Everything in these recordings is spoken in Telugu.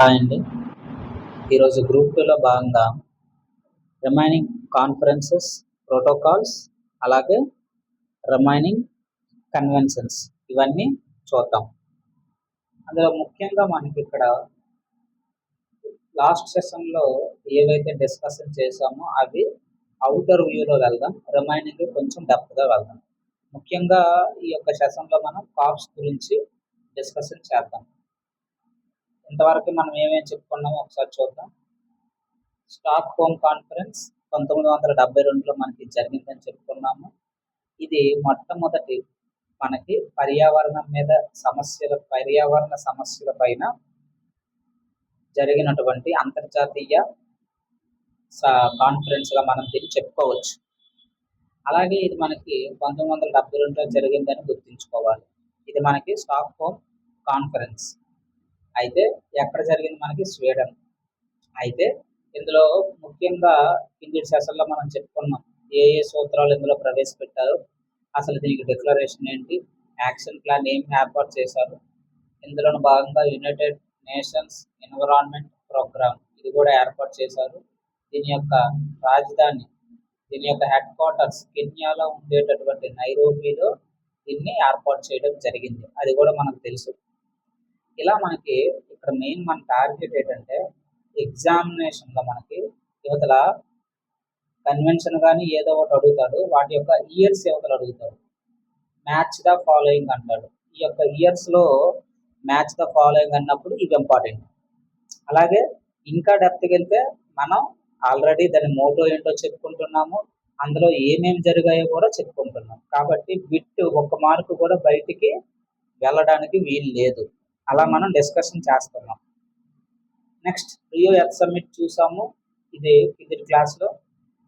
హాయ్ అండి. ఈరోజు గ్రూప్ 2లో భాగంగా రిమైనింగ్ కాన్ఫరెన్సెస్, ప్రోటోకాల్స్, అలాగే రిమైనింగ్ కన్వెన్షన్స్ ఇవన్నీ చూద్దాం. అందులో ముఖ్యంగా మనకి ఇక్కడ లాస్ట్ సెషన్లో ఏవైతే డిస్కషన్ చేసామో అవి అవుటర్ వ్యూలో వెళ్దాం, రిమైనింగ్ కొంచెం డెప్త్గా వెళ్దాం. ముఖ్యంగా ఈ యొక్క సెషన్లో మనం కాప్స్ గురించి డిస్కషన్ చేద్దాం. ఇంతవరకు మనం ఏమేమి చెప్పుకున్నామో ఒకసారి చూద్దాం. స్టాక్ హోమ్ కాన్ఫరెన్స్ 1972లో మనకి జరిగిందని చెప్పుకున్నాము. ఇది మొట్టమొదటి మనకి పర్యావరణ సమస్యల పైన జరిగినటువంటి అంతర్జాతీయ కాన్ఫరెన్స్గా మనం దీన్ని చెప్పుకోవచ్చు. అలాగే ఇది మనకి 1972లో జరిగిందని గుర్తుంచుకోవాలి. ఇది మనకి స్టాక్ హోమ్ కాన్ఫరెన్స్. అయితే ఎక్కడ జరిగింది? మనకి స్వీడన్. అయితే ఇందులో ముఖ్యంగా కింది సెషన్లో మనం చెప్పుకున్నాం ఏ సూత్రాలు ఇందులో ప్రవేశపెట్టారు, అసలు దీనికి డిక్లరేషన్ ఏంటి, యాక్షన్ ప్లాన్ ఏమి ఏర్పాటు చేశారు. ఇందులో భాగంగా యునైటెడ్ నేషన్స్ ఎన్విరాన్మెంట్ ప్రోగ్రామ్ ఇది కూడా ఏర్పాటు చేశారు. దీని యొక్క రాజధాని, దీని యొక్క హెడ్ క్వార్టర్స్ కెన్యాలో ఉండేటటువంటి నైరోబీలో దీన్ని ఏర్పాటు చేయడం జరిగింది. అది కూడా మనకు తెలుసు. ఇలా మనకి ఇక్కడ మెయిన్ మన టార్గెట్ ఏంటంటే ఎగ్జామినేషన్లో మనకి యువతల కన్వెన్షన్ కానీ ఏదో ఒకటి అడుగుతాడు, వాటి యొక్క ఇయర్స్ యువతలు అడుగుతాడు. మ్యాచ్ ద ఫాలోయింగ్ అంటాడు. ఈ యొక్క ఇయర్స్లో మ్యాచ్ ద ఫాలోయింగ్ అన్నప్పుడు ఇవి ఇంపార్టెంట్. అలాగే ఇంకా డెప్త్కి వెళ్తే మనం ఆల్రెడీ దాని మోటో ఏంటో చెప్పుకుంటున్నాము, అందులో ఏమేమి జరిగాయో కూడా చెప్పుకుంటున్నాం. కాబట్టి బిట్ ఒక్క మార్కు కూడా బయటికి వెళ్ళడానికి వీలు లేదు. అలా మనం డిస్కషన్ చేస్తున్నాం. నెక్స్ట్ రియో ఎర్త్ సమ్మిట్ చూసాము, ఇది క్లాస్లో.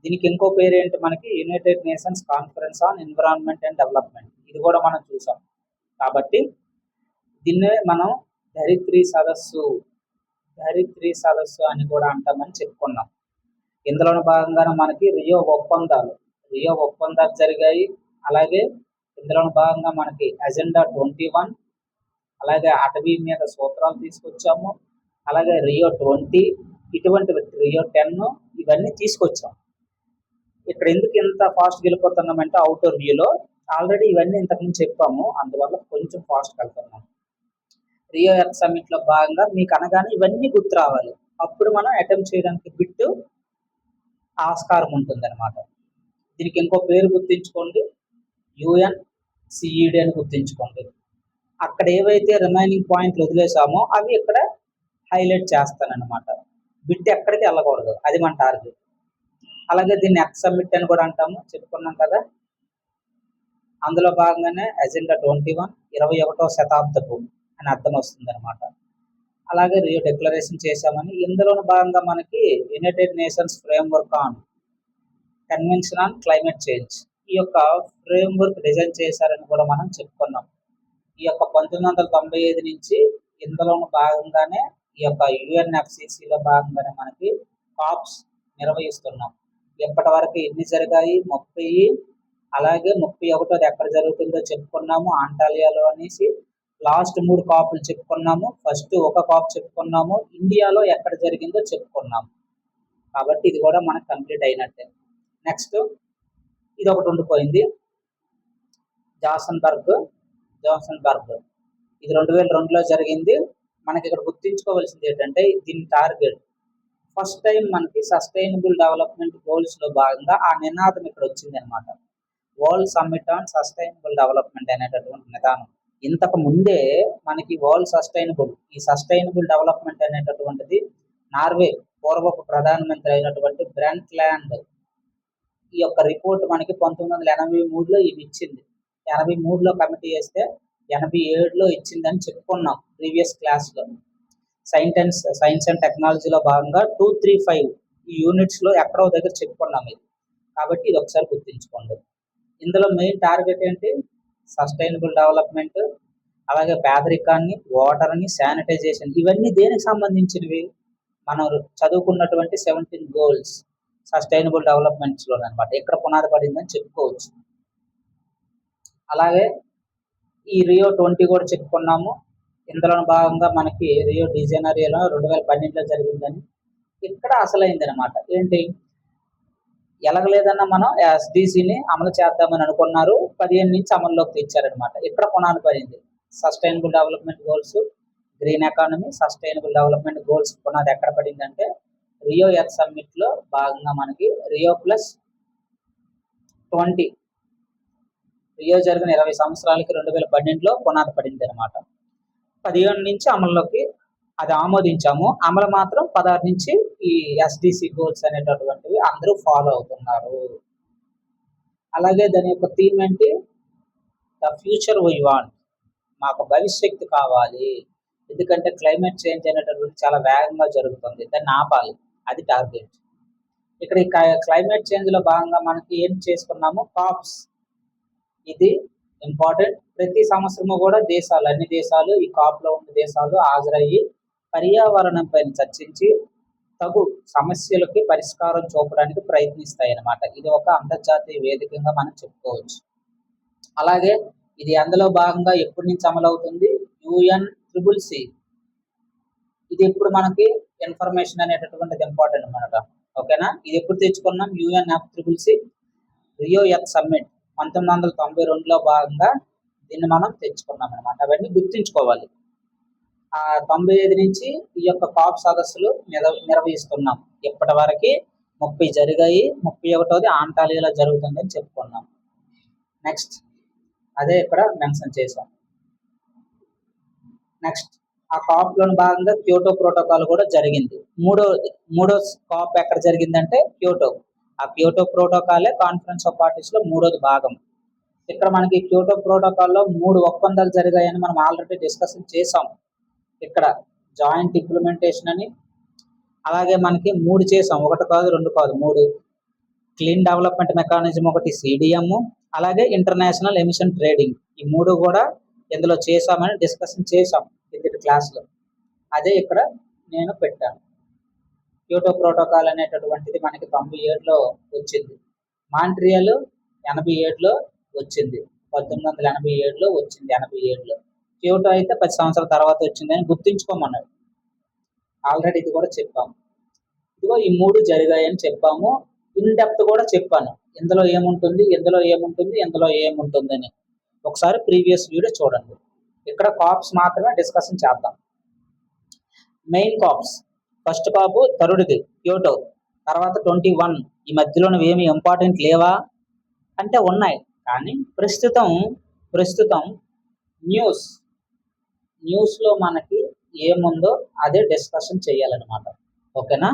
దీనికి ఇంకో పేరు ఏంటి? మనకి United nations conference on environment and development. ఇది కూడా మనం చూసాం. కాబట్టి దీన్నే మనం ధరిత్రి సదస్సు అని కూడా అంటామని చెప్పుకున్నాం. ఇందులో భాగంగానే మనకి రియో ఒప్పందాలు జరిగాయి. అలాగే ఇందులో భాగంగా మనకి అజెండా 21, అలాగే అటవీ మీద సూత్రాలు తీసుకొచ్చాము. అలాగే రియో 20, ఇటువంటి రియో 10 ఇవన్నీ తీసుకొచ్చాం. ఇక్కడ ఎందుకు ఇంత ఫాస్ట్గా వెళ్ళిపోతున్నామంటే అవుటర్ వ్యూలో ఆల్రెడీ ఇవన్నీ ఇంతకుముందు చెప్పాము, అందువల్ల కొంచెం ఫాస్ట్గా వెళ్తున్నాం. రియో ఎర్త్ సమ్మిట్లో భాగంగా మీకు అనగానే ఇవన్నీ గుర్తు రావాలి, అప్పుడు మనం అటెంప్ట్ చేయడానికి బిట్టు ఆస్కారం ఉంటుంది అనమాట. దీనికి ఇంకో పేరు గుర్తించుకోండి, UNCED అని గుర్తించుకోండి. అక్కడ ఏవైతే రిమైనింగ్ పాయింట్లు వదిలేసామో అవి ఇక్కడ హైలైట్ చేస్తానన్నమాట. బిట్ ఎక్కడికి వెళ్ళకూడదు, అది మన టార్గెట్. అలాగే దీన్ని ఎర్త్ సమ్మిట్ అని కూడా అంటాము, చెప్పుకున్నాం కదా. అందులో భాగంగానే అజెండా 21 21వ శతాబ్దపు అని అర్థం వస్తుంది అనమాట. అలాగే రియో డిక్లరేషన్ చేశామని. ఇందులో భాగంగా మనకి United nations framework on convention on climate change, ఈ యొక్క ఫ్రేమ్వర్క్ డిజైన్ చేశారని కూడా మనం చెప్పుకున్నాం. ఈ యొక్క 1995 నుంచి ఇందులో భాగంగానే ఈ యొక్క UNFCCలో భాగంగానే మనకి కాప్స్ నిర్వహిస్తున్నాం. ఇప్పటి వరకు ఎన్ని జరిగాయి? 30. అలాగే 31ది ఎక్కడ జరుగుతుందో చెప్పుకున్నాము, ఆంటాలియాలో అనేసి. లాస్ట్ 3 కాపులు చెప్పుకున్నాము. ఫస్ట్ ఒక కాప్ చెప్పుకున్నాము, ఇండియాలో ఎక్కడ జరిగిందో చెప్పుకున్నాము. కాబట్టి ఇది కూడా మనకు కంప్లీట్ అయినట్టే. నెక్స్ట్ ఇది ఒకటి ఉండిపోయింది, జాసన్బర్గ్. ఇది 2002లో జరిగింది. మనకి ఇక్కడ గుర్తించుకోవాల్సింది ఏంటంటే దీని టార్గెట్ ఫస్ట్ టైం మనకి సస్టైనబుల్ డెవలప్మెంట్ గోల్స్లో భాగంగా ఆ నినాదం ఇక్కడ వచ్చింది అనమాట. World summit on sustainable development అనేటటువంటి నిదానం. ఇంతకు ముందే మనకి ఈ సస్టైనబుల్ డెవలప్మెంట్ అనేటటువంటిది నార్వే పూర్వపు ప్రధానమంత్రి అయినటువంటి బ్రెంట్ ల్యాండ్ ఈ యొక్క రిపోర్ట్ మనకి 1983లో ఇవి ఇచ్చింది. 83లో కమిటీ చేస్తే 87లో ఇచ్చిందని చెప్పుకున్నాం ప్రీవియస్ క్లాస్లో. సైన్స్ అండ్ టెక్నాలజీలో భాగంగా 235 ఈ యూనిట్స్లో ఎక్కడో దగ్గర చెప్పుకున్నాం ఇది. కాబట్టి ఇది ఒకసారి గుర్తుంచుకోండి. ఇందులో మెయిన్ టార్గెట్ ఏంటి? సస్టైనబుల్ డెవలప్మెంట్, అలాగే పేదరికాన్ని, వాటర్ని, శానిటైజేషన్, ఇవన్నీ దేనికి సంబంధించినవి? మనం చదువుకున్నటువంటి 17 గోల్స్ సస్టైనబుల్ డెవలప్మెంట్స్లో అనమాట. ఇక్కడ పునాది పడిందని చెప్పుకోవచ్చు. అలాగే ఈ రియో 20 కూడా చెప్పుకున్నాము. ఇందులో భాగంగా మనకి రియో డిజైనరియోలో 2012లో జరిగిందని ఇక్కడ అసలైంది అనమాట. ఏంటి, ఎలాగలేదన్నా మనం ఎస్డిసిని అమలు చేద్దామని అనుకున్నారు, 15 నుంచి అమల్లోకి తెచ్చారనమాట. ఇక్కడ పునాది పడింది. Sustainable development goals, green economy, sustainable development goals పునాది ఎక్కడ పడిందంటే రియో ఎర్త్ సమ్మిట్లో భాగంగా మనకి రియో ప్లస్ 20 రియో జరిగిన 20 సంవత్సరాలకి 2012లో పునాది పడింది అనమాట. 15 నుంచి అమల్లోకి అది ఆమోదించాము. అమలు మాత్రం 16 నుంచి ఈ ఎస్డిసి గోల్స్ అనేటటువంటివి అందరూ ఫాలో అవుతున్నారు. అలాగే దాని యొక్క థీమ్ ఏంటి, ద ఫ్యూచర్ వీ వాంట్, మాకు భవిష్యత్తు కావాలి. ఎందుకంటే క్లైమేట్ చేంజ్ అనేటటువంటి చాలా వేగంగా జరుగుతుంది, దాన్ని ఆపాలి, అది టార్గెట్. ఇక్కడ ఈ క్లైమేట్ చేంజ్ లో భాగంగా మనకి ఏం చేసుకున్నాము, కాప్స్, ఇది ఇంపార్టెంట్. ప్రతి సంవత్సరము కూడా అన్ని దేశాలు ఈ కాప్ లో ఉన్న దేశాలు హాజరయ్యి పర్యావరణం పైన చర్చించి తగు సమస్యలకి పరిష్కారం చూపడానికి ప్రయత్నిస్తాయి అన్నమాట. ఇది ఒక అంతర్జాతీయ వేదికగా మనం చెప్పుకోవచ్చు. అలాగే ఇది అందులో భాగంగా ఎప్పటి నుంచి అమలవుతుంది, UNCCC. ఇది ఇప్పుడు మనకి ఇన్ఫర్మేషన్ అనేటటువంటిది ఇంపార్టెంట్ అనమాట. ఓకేనా, ఇది ఎప్పుడు తెచ్చుకున్నాం, UNFCCC రియో ఎర్త్ సమ్మిట్ 1992లో భాగంగా దీన్ని మనం తెచ్చుకున్నాం అనమాట. అవన్నీ గుర్తుంచుకోవాలి. 95 నుంచి ఈ యొక్క కాప్ సదస్సులు నిర్వహిస్తున్నాం. ఇప్పటి వరకు 30 జరిగాయి, 31ది ఆంటాలియాలో జరుగుతుందని చెప్పుకున్నాం. నెక్స్ట్ అదే ఇక్కడ మెన్షన్ చేశాం. నెక్స్ట్ ఆ కాప్ లోని భాగంగా క్యోటో ప్రోటోకాల్ కూడా జరిగింది. మూడో కాప్ ఎక్కడ జరిగిందంటే క్యోటో. ఆ క్యోటో ప్రోటోకాలే కాన్ఫరెన్స్ ఆఫ్ పార్టీస్ లో మూడోది భాగం. ఇక్కడ మనకి క్యోటో ప్రోటోకాల్లో 3 ఒప్పందాలు జరిగాయని మనం ఆల్రెడీ డిస్కషన్ చేసాం. ఇక్కడ జాయింట్ ఇంప్లిమెంటేషన్ అని, అలాగే మనకి 3 చేసాం, 1 కాదు 2 కాదు 3. క్లీన్ డెవలప్మెంట్ మెకానిజం ఒకటి, CDM, అలాగే ఇంటర్నేషనల్ ఎమిషన్ ట్రేడింగ్, ఈ 3 కూడా ఇందులో చేసామని డిస్కషన్ చేసాం కిందటి క్లాస్లో. అదే ఇక్కడ నేను పెట్టాను. క్యోటో ప్రోటోకాల్ అనేటటువంటిది మనకి 97లో వచ్చింది. మాంట్రియల్ 87లో వచ్చింది, 1987లో వచ్చింది, 87లో. క్యోటో అయితే 10 సంవత్సరాల తర్వాత వచ్చిందని గుర్తుంచుకోమన్నాడు. ఆల్రెడీ ఇది కూడా చెప్పాము. ఇదిగో ఈ 3 జరిగాయని చెప్పాము. ఇన్ డెప్త్ కూడా చెప్పాను, ఇందులో ఏముంటుంది, ఇందులో ఏముంటుంది, ఇందులో ఏముంటుంది అని. ఒకసారి ప్రీవియస్ వీడియో చూడండి. ఇక్కడ కాప్స్ మాత్రమే డిస్కషన్ చేద్దాం. మెయిన్ కాప్స్, ఫస్ట్ కాపు తరుడిది క్యోటో, తర్వాత 21. ఈ మధ్యలో ఏమి ఇంపార్టెంట్ లేవా అంటే ఉన్నాయి, కానీ ప్రస్తుతం న్యూస్లో మనకి ఏముందో అదే డిస్కషన్ చేయాలన్నమాట. ఓకేనా,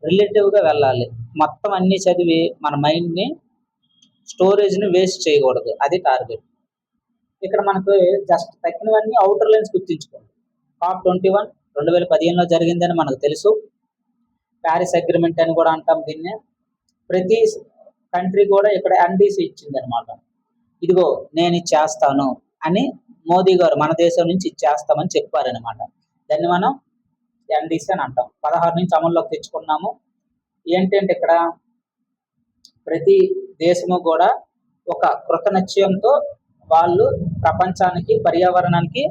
రిలేటివ్గా వెళ్ళాలి. మొత్తం అన్ని చదివి మన మైండ్ని, స్టోరేజ్ని వేస్ట్ చేయకూడదు, అది టార్గెట్. ఇక్కడ మనకు జస్ట్ తగ్గినవన్నీ అవుటర్ లైన్స్ గుర్తించుకోండి. కాప్ 21 2015లో జరిగిందని మనకు తెలుసు. ప్యారిస్ అగ్రిమెంట్ అని కూడా అంటాం దీన్ని. ప్రతి కంట్రీ కూడా ఇక్కడ NDC ఇచ్చింది అనమాట. ఇదిగో నేను ఇచ్చేస్తాను అని మోదీ గారు మన దేశం నుంచి ఇచ్చేస్తామని చెప్పారనమాట. దాన్ని మనం NDC అని అంటాం. 16 నుంచి అమల్లోకి తెచ్చుకున్నాము. ఏంటంటే ఇక్కడ ప్రతి దేశము కూడా ఒక కృత నిశ్చయంతో వాళ్ళు ప్రపంచానికి, పర్యావరణానికి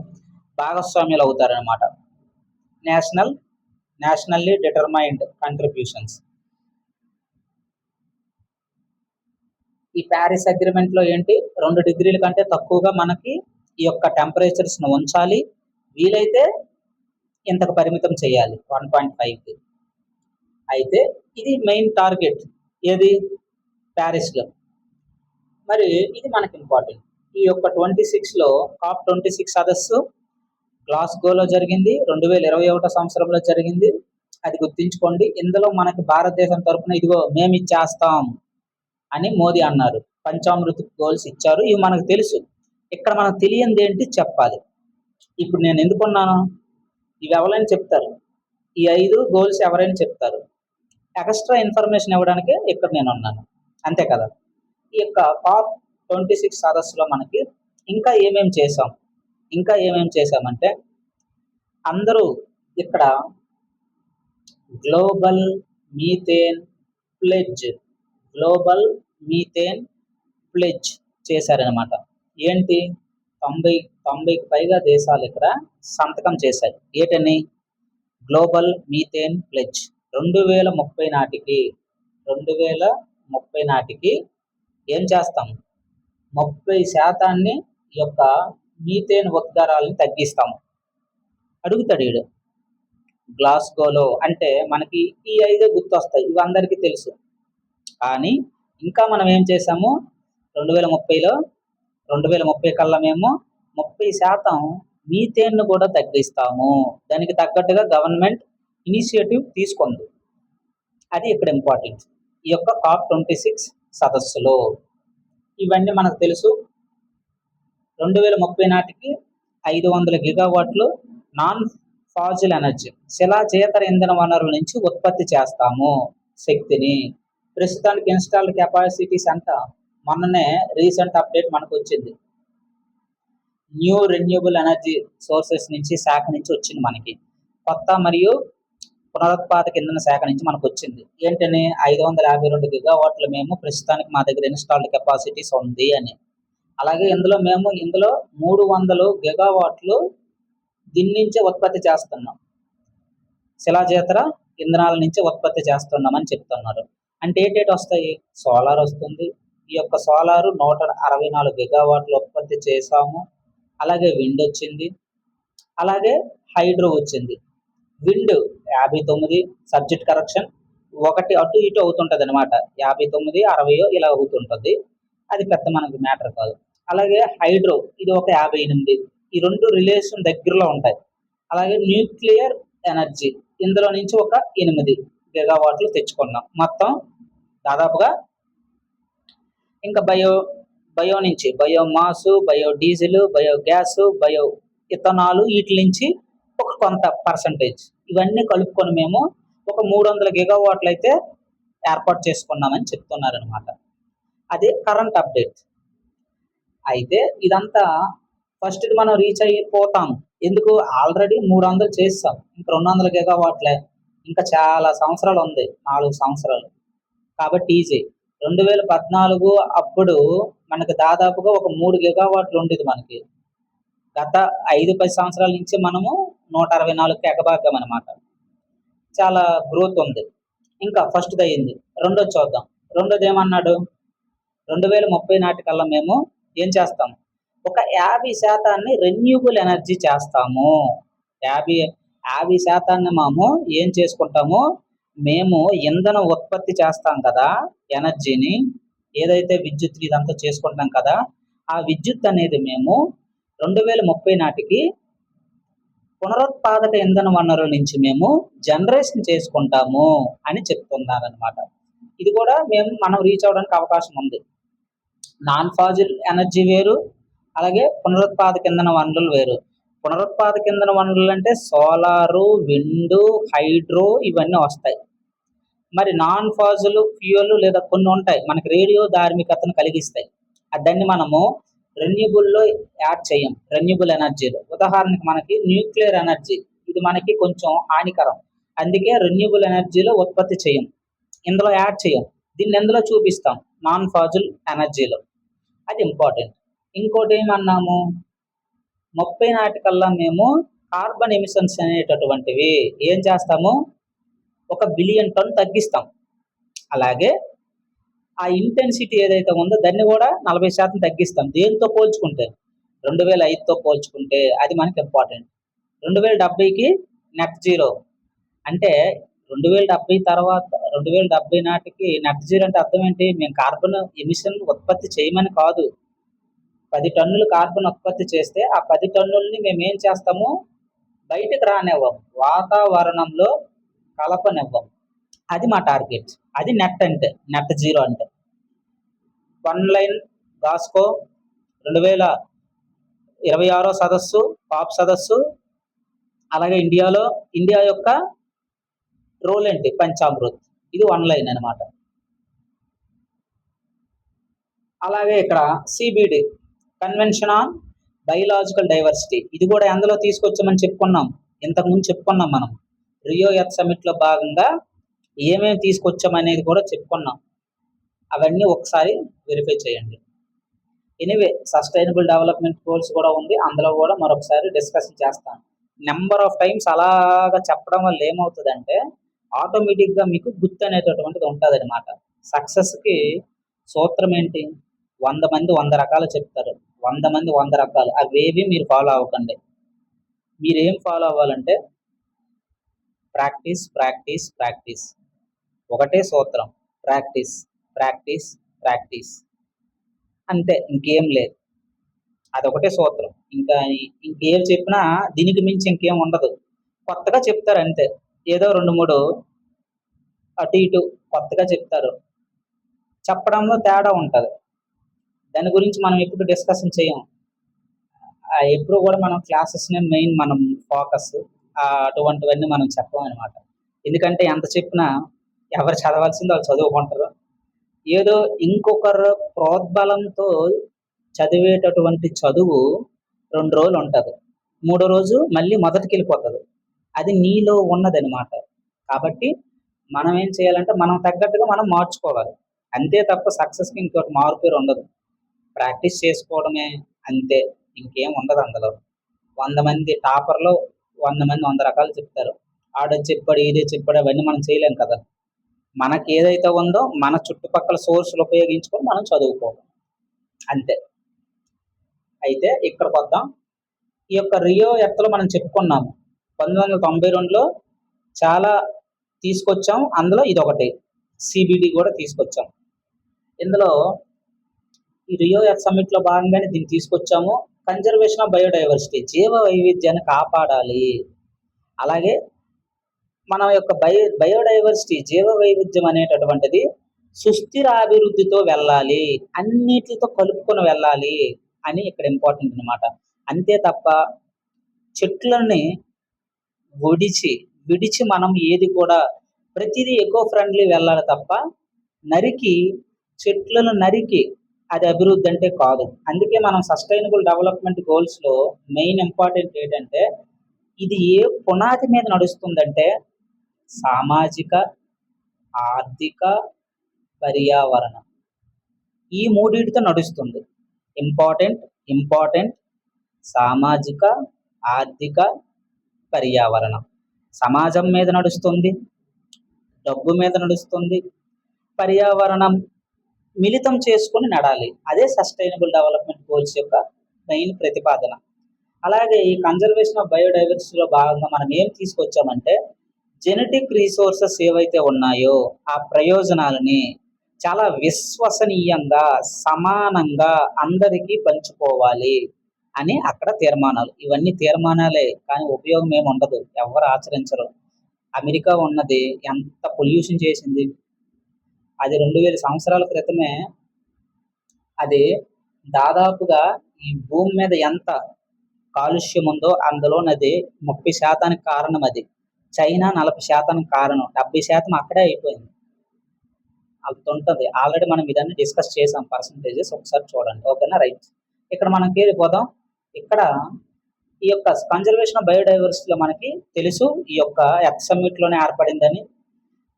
భాగస్వామ్యులు అవుతారనమాట. Nationally determined contributions. ఈ ప్యారిస్ అగ్రిమెంట్లో ఏంటి, 2 డిగ్రీల కంటే తక్కువగా మనకి ఈ యొక్క టెంపరేచర్స్ను ఉంచాలి, వీలైతే ఇంతకు పరిమితం చేయాలి 1.5కి. అయితే ఇది మెయిన్ టార్గెట్ ఏది, ప్యారిస్లో. మరి ఇది మనకి ఇంపార్టెంట్. ఈ యొక్క 26లో కాప్ 26 సదస్సు గ్లాస్గోలో జరిగింది, 2021 సంవత్సరంలో జరిగింది. అది గుర్తుంచుకోండి. ఇందులో మనకి భారతదేశం తరఫున ఇదిగో మేము ఇచ్చేస్తాం అని మోదీ అన్నారు. పంచామృత గోల్స్ ఇచ్చారు, ఇవి మనకు తెలుసు. ఇక్కడ మనకు తెలియంది ఏంటి చెప్పాలి. ఇప్పుడు నేను ఎందుకున్నాను, ఇవి ఎవరైనా చెప్తారు, ఈ 5 గోల్స్ ఎవరైనా చెప్తారు. ఎక్స్ట్రా ఇన్ఫర్మేషన్ ఇవ్వడానికి ఇక్కడ నేను ఉన్నాను, అంతే కదా. ఈ యొక్క కాప్ 26 సదస్సులో మనకి ఇంకా ఏమేమి చేసామంటే అందరూ ఇక్కడ గ్లోబల్ మీథేన్ ప్లెడ్జ్ చేశారనమాట. ఏంటి, 90కి పైగా దేశాలు ఇక్కడ సంతకం చేశాయి. ఏటని? గ్లోబల్ మీథేన్ ప్లెడ్జ్ 2030 నాటికి 2030 నాటికి ఏం చేస్తాం? 30% ఈ యొక్క మీథేన్ ఉద్గారాలను తగ్గిస్తాము. అడుగుతాడు వీడు గ్లాస్గోలో. అంటే మనకి ఈ 5 గుర్తొస్తాయి, ఇవి అందరికీ తెలుసు. కానీ ఇంకా మనం ఏం చేసాము? 2030 కల్లా మేము 30% మీథేన్ కూడా తగ్గిస్తాము. దానికి తగ్గట్టుగా గవర్నమెంట్ ఇనిషియేటివ్ తీసుకుంది. అది ఇక్కడ ఇంపార్టెంట్. ఈ యొక్క COP26 సదస్సులో ఇవన్నీ మనకు తెలుసు. 2030 నాటికి 500 గిగావాట్లు నాన్ ఫాజిల్ ఎనర్జీ, శిలాజేతర ఇంధన వనరుల నుంచి ఉత్పత్తి చేస్తాము శక్తిని. ప్రస్తుతానికి ఇన్స్టాల్డ్ కెపాసిటీస్ అంట మొన్ననే రీసెంట్ అప్డేట్ మనకు వచ్చింది. న్యూ రెన్యూబుల్ ఎనర్జీ సోర్సెస్ నుంచి శాఖ నుంచి వచ్చింది మనకి. కొత్త మరియు పునరుత్పాదక ఇంధన శాఖ నుంచి మనకు వచ్చింది. ఏంటని? 552 గిగావాట్లు మేము ప్రస్తుతానికి మా దగ్గర ఇన్స్టాల్డ్ కెపాసిటీస్ ఉంది అని. అలాగే ఇందులో 300 గిగావాట్లు దీని నుంచే ఉత్పత్తి చేస్తున్నాం, శిలాజేతర ఇంధనాల నుంచి ఉత్పత్తి చేస్తున్నామని చెప్తున్నారు. అంటే ఏంటేటి వస్తాయి? సోలార్ వస్తుంది. ఈ యొక్క సోలారు 164 గిగావాట్లు ఉత్పత్తి చేసాము. అలాగే విండ్ వచ్చింది, అలాగే హైడ్రో వచ్చింది. విండ్ 59, సబ్జెక్ట్ కరెక్షన్, ఒకటి అటు ఇటు అవుతుంటది అనమాట. 59, 60 ఇలా అవుతుంటుంది. అది పెద్ద మనకి మ్యాటర్ కాదు. అలాగే హైడ్రో ఇది ఒక 58. ఈ రెండు రిలేషన్ దగ్గరలో ఉంటాయి. అలాగే న్యూక్లియర్ ఎనర్జీ ఇందులో నుంచి ఒక 8 గిగావాట్లు తెచ్చుకున్నాం మొత్తం దాదాపుగా. ఇంకా బయో నుంచి బయోమాసు, బయోడీజిల్, బయోగ్యాస్, బయో ఇథనాలు, వీటి నుంచి ఒక కొంత పర్సంటేజ్ ఇవన్నీ కలుపుకొని మేము ఒక 300 గిగావాట్లు అయితే ఏర్పాటు చేసుకున్నామని చెప్తున్నారనమాట. అది కరెంట్ అప్డేట్. అయితే ఇదంతా ఫస్ట్ మనం రీచ్ అయిపోతాం. ఎందుకు? ఆల్రెడీ 300 చేస్తాం, ఇంకా 200 గిగావాట్లే. ఇంకా చాలా సంవత్సరాలు ఉంది, 4 సంవత్సరాలు. కాబట్టి ఈజీ. 2014 అప్పుడు మనకు దాదాపుగా ఒక 3 గిగావాట్లు ఉండేది మనకి. గత 5-10 సంవత్సరాల నుంచి మనము 164కి ఎగబాకాం అనమాట. చాలా గ్రోత్ ఉంది. ఇంకా ఫస్ట్ది అయ్యింది. రెండోది చూద్దాం. రెండోది ఏమన్నాడు? 2030 నాటికల్లా మేము ఏం చేస్తాం? ఒక 50% రెన్యూబుల్ ఎనర్జీ చేస్తాము. 50% మేము ఏం చేసుకుంటాము? మేము ఇంధన ఉత్పత్తి చేస్తాం కదా, ఎనర్జీని ఏదైతే విద్యుత్ ఇదంతా చేసుకుంటాం కదా, ఆ విద్యుత్ అనేది మేము 2030 నాటికి పునరుత్పాదక ఇంధన వనరుల నుంచి మేము జనరేషన్ చేసుకుంటాము అని చెప్తున్నారనమాట. ఇది కూడా మనం రీచ్ అవడానికి అవకాశం ఉంది. నాన్ ఫాజిల్ ఎనర్జీ వేరు, అలాగే పునరుత్పాదక ఇంధన వనరులు వేరు. పునరుత్పాదక ఇంధన వనరులు అంటే సోలారు, విండ్, హైడ్రో ఇవన్నీ వస్తాయి. మరి నాన్ ఫాజిల్ ఫ్యూయల్ లేదా కొన్ని ఉంటాయి మనకి రేడియో ధార్మికతను కలిగిస్తాయి. దాన్ని మనము రెన్యూబుల్లో యాడ్ చేయం. రెన్యూబుల్ ఎనర్జీలో ఉదాహరణకి మనకి న్యూక్లియర్ ఎనర్జీ, ఇది మనకి కొంచెం హానికరం. అందుకే రెన్యూబుల్ ఎనర్జీలో ఉత్పత్తి చేయం, ఇందులో యాడ్ చేయం. దీన్ని ఎందులో చూపిస్తాం? నాన్ ఫాజిల్ ఎనర్జీలో. అది ఇంపార్టెంట్. ఇంకోటి ఏమన్నాము? 30 నాటికల్లా మేము కార్బన్ ఎమిషన్స్ అనేటటువంటివి ఏం చేస్తాము? 1 బిలియన్ టన్ తగ్గిస్తాం. అలాగే ఆ ఇంటెన్సిటీ ఏదైతే ఉందో దాన్ని కూడా 40% తగ్గిస్తాం. దేంతో పోల్చుకుంటే? 2005తో పోల్చుకుంటే అది మనకి ఇంపార్టెంట్. 2070కి net zero. అంటే 2070 తర్వాత 2070 నాటికి నెట్ జీరో అంటే అర్థం ఏంటి? మేము కార్బన్ ఎమిషన్ ఉత్పత్తి చేయమని కాదు. 10 టన్నులు కార్బన్ ఉత్పత్తి చేస్తే ఆ 10 టన్నుల్ని మేము ఏం చేస్తాము? బయటకు రానివ్వం, వాతావరణంలో కలపనివ్వం. అది మా టార్గెట్. అది నెట్ అంటే, నెట్ జీరో అంటే. వన్ లైన్ గాస్కో 2026 సదస్సు, COP సదస్సు, అలాగే ఇండియా యొక్క రోల్ ఏంటి? పంచామృత్. ఇది వన్ లైన్ అనమాట. అలాగే ఇక్కడ CBD, convention on biological diversity, ఇది కూడా ఎందులో తీసుకొచ్చామని చెప్పుకున్నాం, ఇంతకుముందు చెప్పుకున్నాం మనం. రియో ఎర్త్ సమిట్లో భాగంగా ఏమేమి తీసుకొచ్చామనేది కూడా చెప్పుకున్నాం. అవన్నీ ఒకసారి వెరిఫై చేయండి. ఎనీవే సస్టైనబుల్ డెవలప్మెంట్ గోల్స్ కూడా ఉంది, అందులో కూడా మరొకసారి డిస్కషన్ చేస్తాను. నెంబర్ ఆఫ్ టైమ్స్ అలాగా చెప్పడం వల్ల ఏమవుతుందంటే ఆటోమేటిక్గా మీకు గుర్తు అనేటటువంటిది ఉంటుంది అనమాట. సక్సెస్కి సూత్రం ఏంటి? 100 మంది 100 రకాలు చెప్తారు, 100 మంది 100 రకాలు, అవేవి మీరు ఫాలో అవ్వకండి. మీరేం ఫాలో అవ్వాలంటే ప్రాక్టీస్ ప్రాక్టీస్ ప్రాక్టీస్, ఒకటే సూత్రం, ప్రాక్టీస్ ప్రాక్టీస్ ప్రాక్టీస్, అంతే, ఇంకేం లేదు. అదొకటే సూత్రం. ఇంకా ఇంకేం చెప్పినా దీనికి మించి ఇంకేం ఉండదు. కొత్తగా చెప్తారు అంతే, ఏదో 2, 3 అటు ఇటు కొత్తగా చెప్తారు, చెప్పడంలో తేడా ఉంటుంది. దాని గురించి మనం ఎప్పుడు డిస్కషన్ చేయం. ఎప్పుడు కూడా మనం క్లాసెస్ని మెయిన్ మనం ఫోకస్ అటువంటివన్నీ మనం చెప్పమన్నమాట. ఎందుకంటే ఎంత చెప్పినా ఎవరు చదవాల్సిందో వాళ్ళు చదువుకుంటారు. ఏదో ఇంకొకరు ప్రోద్బలంతో చదివేటటువంటి చదువు 2 రోజులు ఉంటుంది, 3వ రోజు మళ్ళీ మొదటికి వెళ్ళిపోతుంది. అది నీలో ఉన్నదనమాట. కాబట్టి మనం ఏం చేయాలంటే మనం తగ్గట్టుగా మనం మార్చుకోవాలి, అంతే తప్ప సక్సెస్కి ఇంకోటి మారు పేరు ఉండదు. ప్రాక్టీస్ చేసుకోవడమే అంతే, ఇంకేం ఉండదు అందులో. 100 మంది టాపర్లో 100 మంది 100 రకాలు చెప్తారు, ఆడది చెప్పాడు ఇదే చెప్పాడు, అవన్నీ మనం చేయలేం కదా. మనకి ఏదైతే ఉందో మన చుట్టుపక్కల సోర్సులు ఉపయోగించుకొని మనం చదువుకోవాలి, అంతే. అయితే ఇక్కడికి వద్దాం. ఈ యొక్క రియో ఎర్త్లో మనం చెప్పుకున్నాము 1992లో చాలా తీసుకొచ్చాం, అందులో ఇదొకటి, సిబిడి కూడా తీసుకొచ్చాం. ఇందులో ఈ రియో ఎర్త్ సమ్మిట్లో భాగంగానే దీన్ని తీసుకొచ్చాము. కన్జర్వేషన్ ఆఫ్ బయోడైవర్సిటీ, జీవ వైవిధ్యాన్ని కాపాడాలి. అలాగే మన యొక్క బయోడైవర్సిటీ, జీవ వైవిధ్యం అనేటటువంటిది సుస్థిర అభివృద్ధితో వెళ్ళాలి, అన్నిటితో కలుపుకొని వెళ్ళాలి అని ఇక్కడ ఇంపార్టెంట్ అనమాట. అంతే తప్ప చెట్లని విడిచి మనం ఏది కూడా ప్రతిదీ ఎకో ఫ్రెండ్లీ వెళ్ళాలి తప్ప చెట్లను నరికి అది అభివృద్ధి అంటే కాదు. అందుకే మనం సస్టైనబుల్ డెవలప్మెంట్ గోల్స్లో మెయిన్ ఇంపార్టెంట్ ఏంటంటే ఇది ఏ పునాది మీద నడుస్తుందంటే సామాజిక, ఆర్థిక, పర్యావరణం, ఈ మూడింటితో నడుస్తుంది. ఇంపార్టెంట్ సామాజిక, ఆర్థిక, పర్యావరణం. సమాజం మీద నడుస్తుంది, డబ్బు మీద నడుస్తుంది, పర్యావరణం మిళితం చేసుకొని నడాలి. అదే సస్టైనబుల్ డెవలప్మెంట్ గోల్స్ యొక్క మెయిన్ ప్రతిపాదన. అలాగే ఈ కన్జర్వేషన్ ఆఫ్ బయోడైవర్సిటీలో భాగంగా మనం ఏం తీసుకొచ్చామంటే జెనెటిక్ రీసోర్సెస్ ఏవైతే ఉన్నాయో ఆ ప్రయోజనాలని చాలా విశ్వసనీయంగా సమానంగా అందరికీ పంచుకోవాలి అని అక్కడ తీర్మానాలు. ఇవన్నీ తీర్మానాలే, కానీ ఉపయోగం ఏమి ఉండదు, ఎవరు ఆచరించరు. అమెరికా ఉన్నది ఎంత పొల్యూషన్ చేసింది, అది 2000 సంవత్సరాల క్రితమే. అది దాదాపుగా ఈ భూమి మీద ఎంత కాలుష్యం ఉందో అందులోనది 30% కారణం అది. చైనా 40% కారణం, 70% అక్కడే అయిపోయింది. అంత ఉంటుంది. ఆల్రెడీ మనం ఇదన్నీ డిస్కస్ చేసాం, పర్సంటేజెస్ ఒకసారి చూడండి, ఓకేనా? రైట్. ఇక్కడ మనం వెళ్ళిపోదాం. ఇక్కడ ఈ యొక్క కన్జర్వేషన్ ఆఫ్ బయోడైవర్సిటీలో మనకి తెలుసు ఈ యొక్క ఎర్త్ సమ్మిట్లోనే ఏర్పడిందని.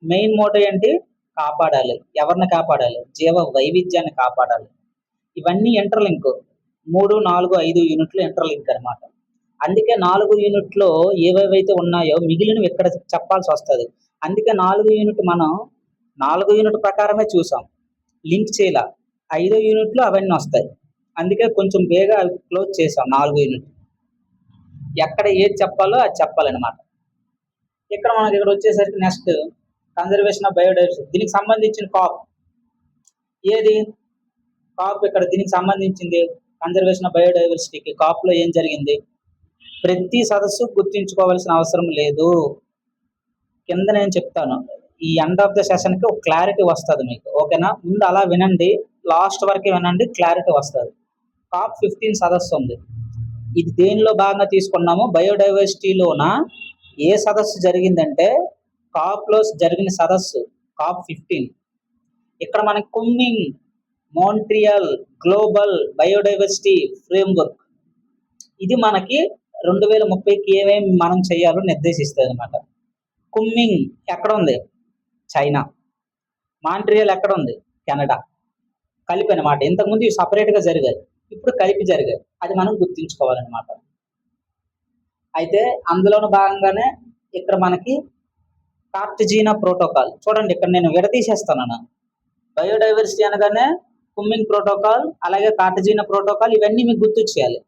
మెయిన్ మోటో ఏంటి? కాపాడాలి. ఎవరిని కాపాడాలి? జీవ వైవిధ్యాన్ని కాపాడాలి. ఇవన్నీ ఇంటర్లింక్, 3, 4, 5 యూనిట్లు ఇంటర్లింక్ అనమాట. అందుకే 4 యూనిట్లో ఏవేవైతే ఉన్నాయో మిగిలినవి ఇక్కడ చెప్పాల్సి వస్తుంది. అందుకే 4 యూనిట్ మనం 4 యూనిట్ ప్రకారమే చూసాం, లింక్ చేయాల. 5వ యూనిట్లో అవన్నీ వస్తాయి, అందుకే కొంచెం బేగా క్లోజ్ చేసాం 4 యూనిట్. ఎక్కడ ఏది చెప్పాలో అది చెప్పాలన్నమాట. ఇక్కడ మనకి ఇక్కడ వచ్చేసరికి నెక్స్ట్ కన్జర్వేషన్ ఆఫ్ బయోడైవర్సిటీ, దీనికి సంబంధించిన కాప్ ఏది? కాప్ ఇక్కడ దీనికి సంబంధించింది కన్జర్వేషన్ ఆఫ్ బయోడైవర్సిటీకి. కాప్లో ఏం జరిగింది? ప్రతి సదస్సు గుర్తించుకోవాల్సిన అవసరం లేదు, కింద నేను చెప్తాను. ఈ ఎండ్ ఆఫ్ ద సెషన్కి ఒక క్లారిటీ వస్తుంది మీకు, ఓకేనా? ముందు అలా వినండి, లాస్ట్ వరకు వినండి, క్లారిటీ వస్తుంది. COP 15 సదస్సు ఉంది. ఇది దేనిలో భాగంగా తీసుకున్నాము? బయోడైవర్సిటీలోన ఏ సదస్సు జరిగిందంటే కాప్లో జరిగిన సదస్సు COP 15. ఇక్కడ మనకి కుమ్మింగ్ మాంట్రియల్ గ్లోబల్ బయోడైవర్సిటీ ఫ్రేమ్వర్క్, ఇది మనకి 2030కి ఏమేమి మనం చేయాలో నిర్దేశిస్తుంది అనమాట. కుమ్మింగ్ ఎక్కడ ఉంది? చైనా. మాంట్రియల్ ఎక్కడ ఉంది? కెనడా. కలిపి అనమాట. ఇంతకుముందు ఇవి సపరేట్గా జరిగాయి, ఇప్పుడు కలిపి జరిగాయి. అది మనం గుర్తుంచుకోవాలన్నమాట. అయితే అందులోని భాగంగానే ఇక్కడ మనకి కార్టిజీనా ప్రోటోకాల్ చూడండి, ఇక్కడ నేను విడదీసేస్తాను. బయోడైవర్సిటీ అనగానే కుమ్మింగ్ ప్రోటోకాల్, అలాగే కార్టిజీనా ప్రోటోకాల్, ఇవన్నీ మీకు గుర్తొచ్చేయాలి.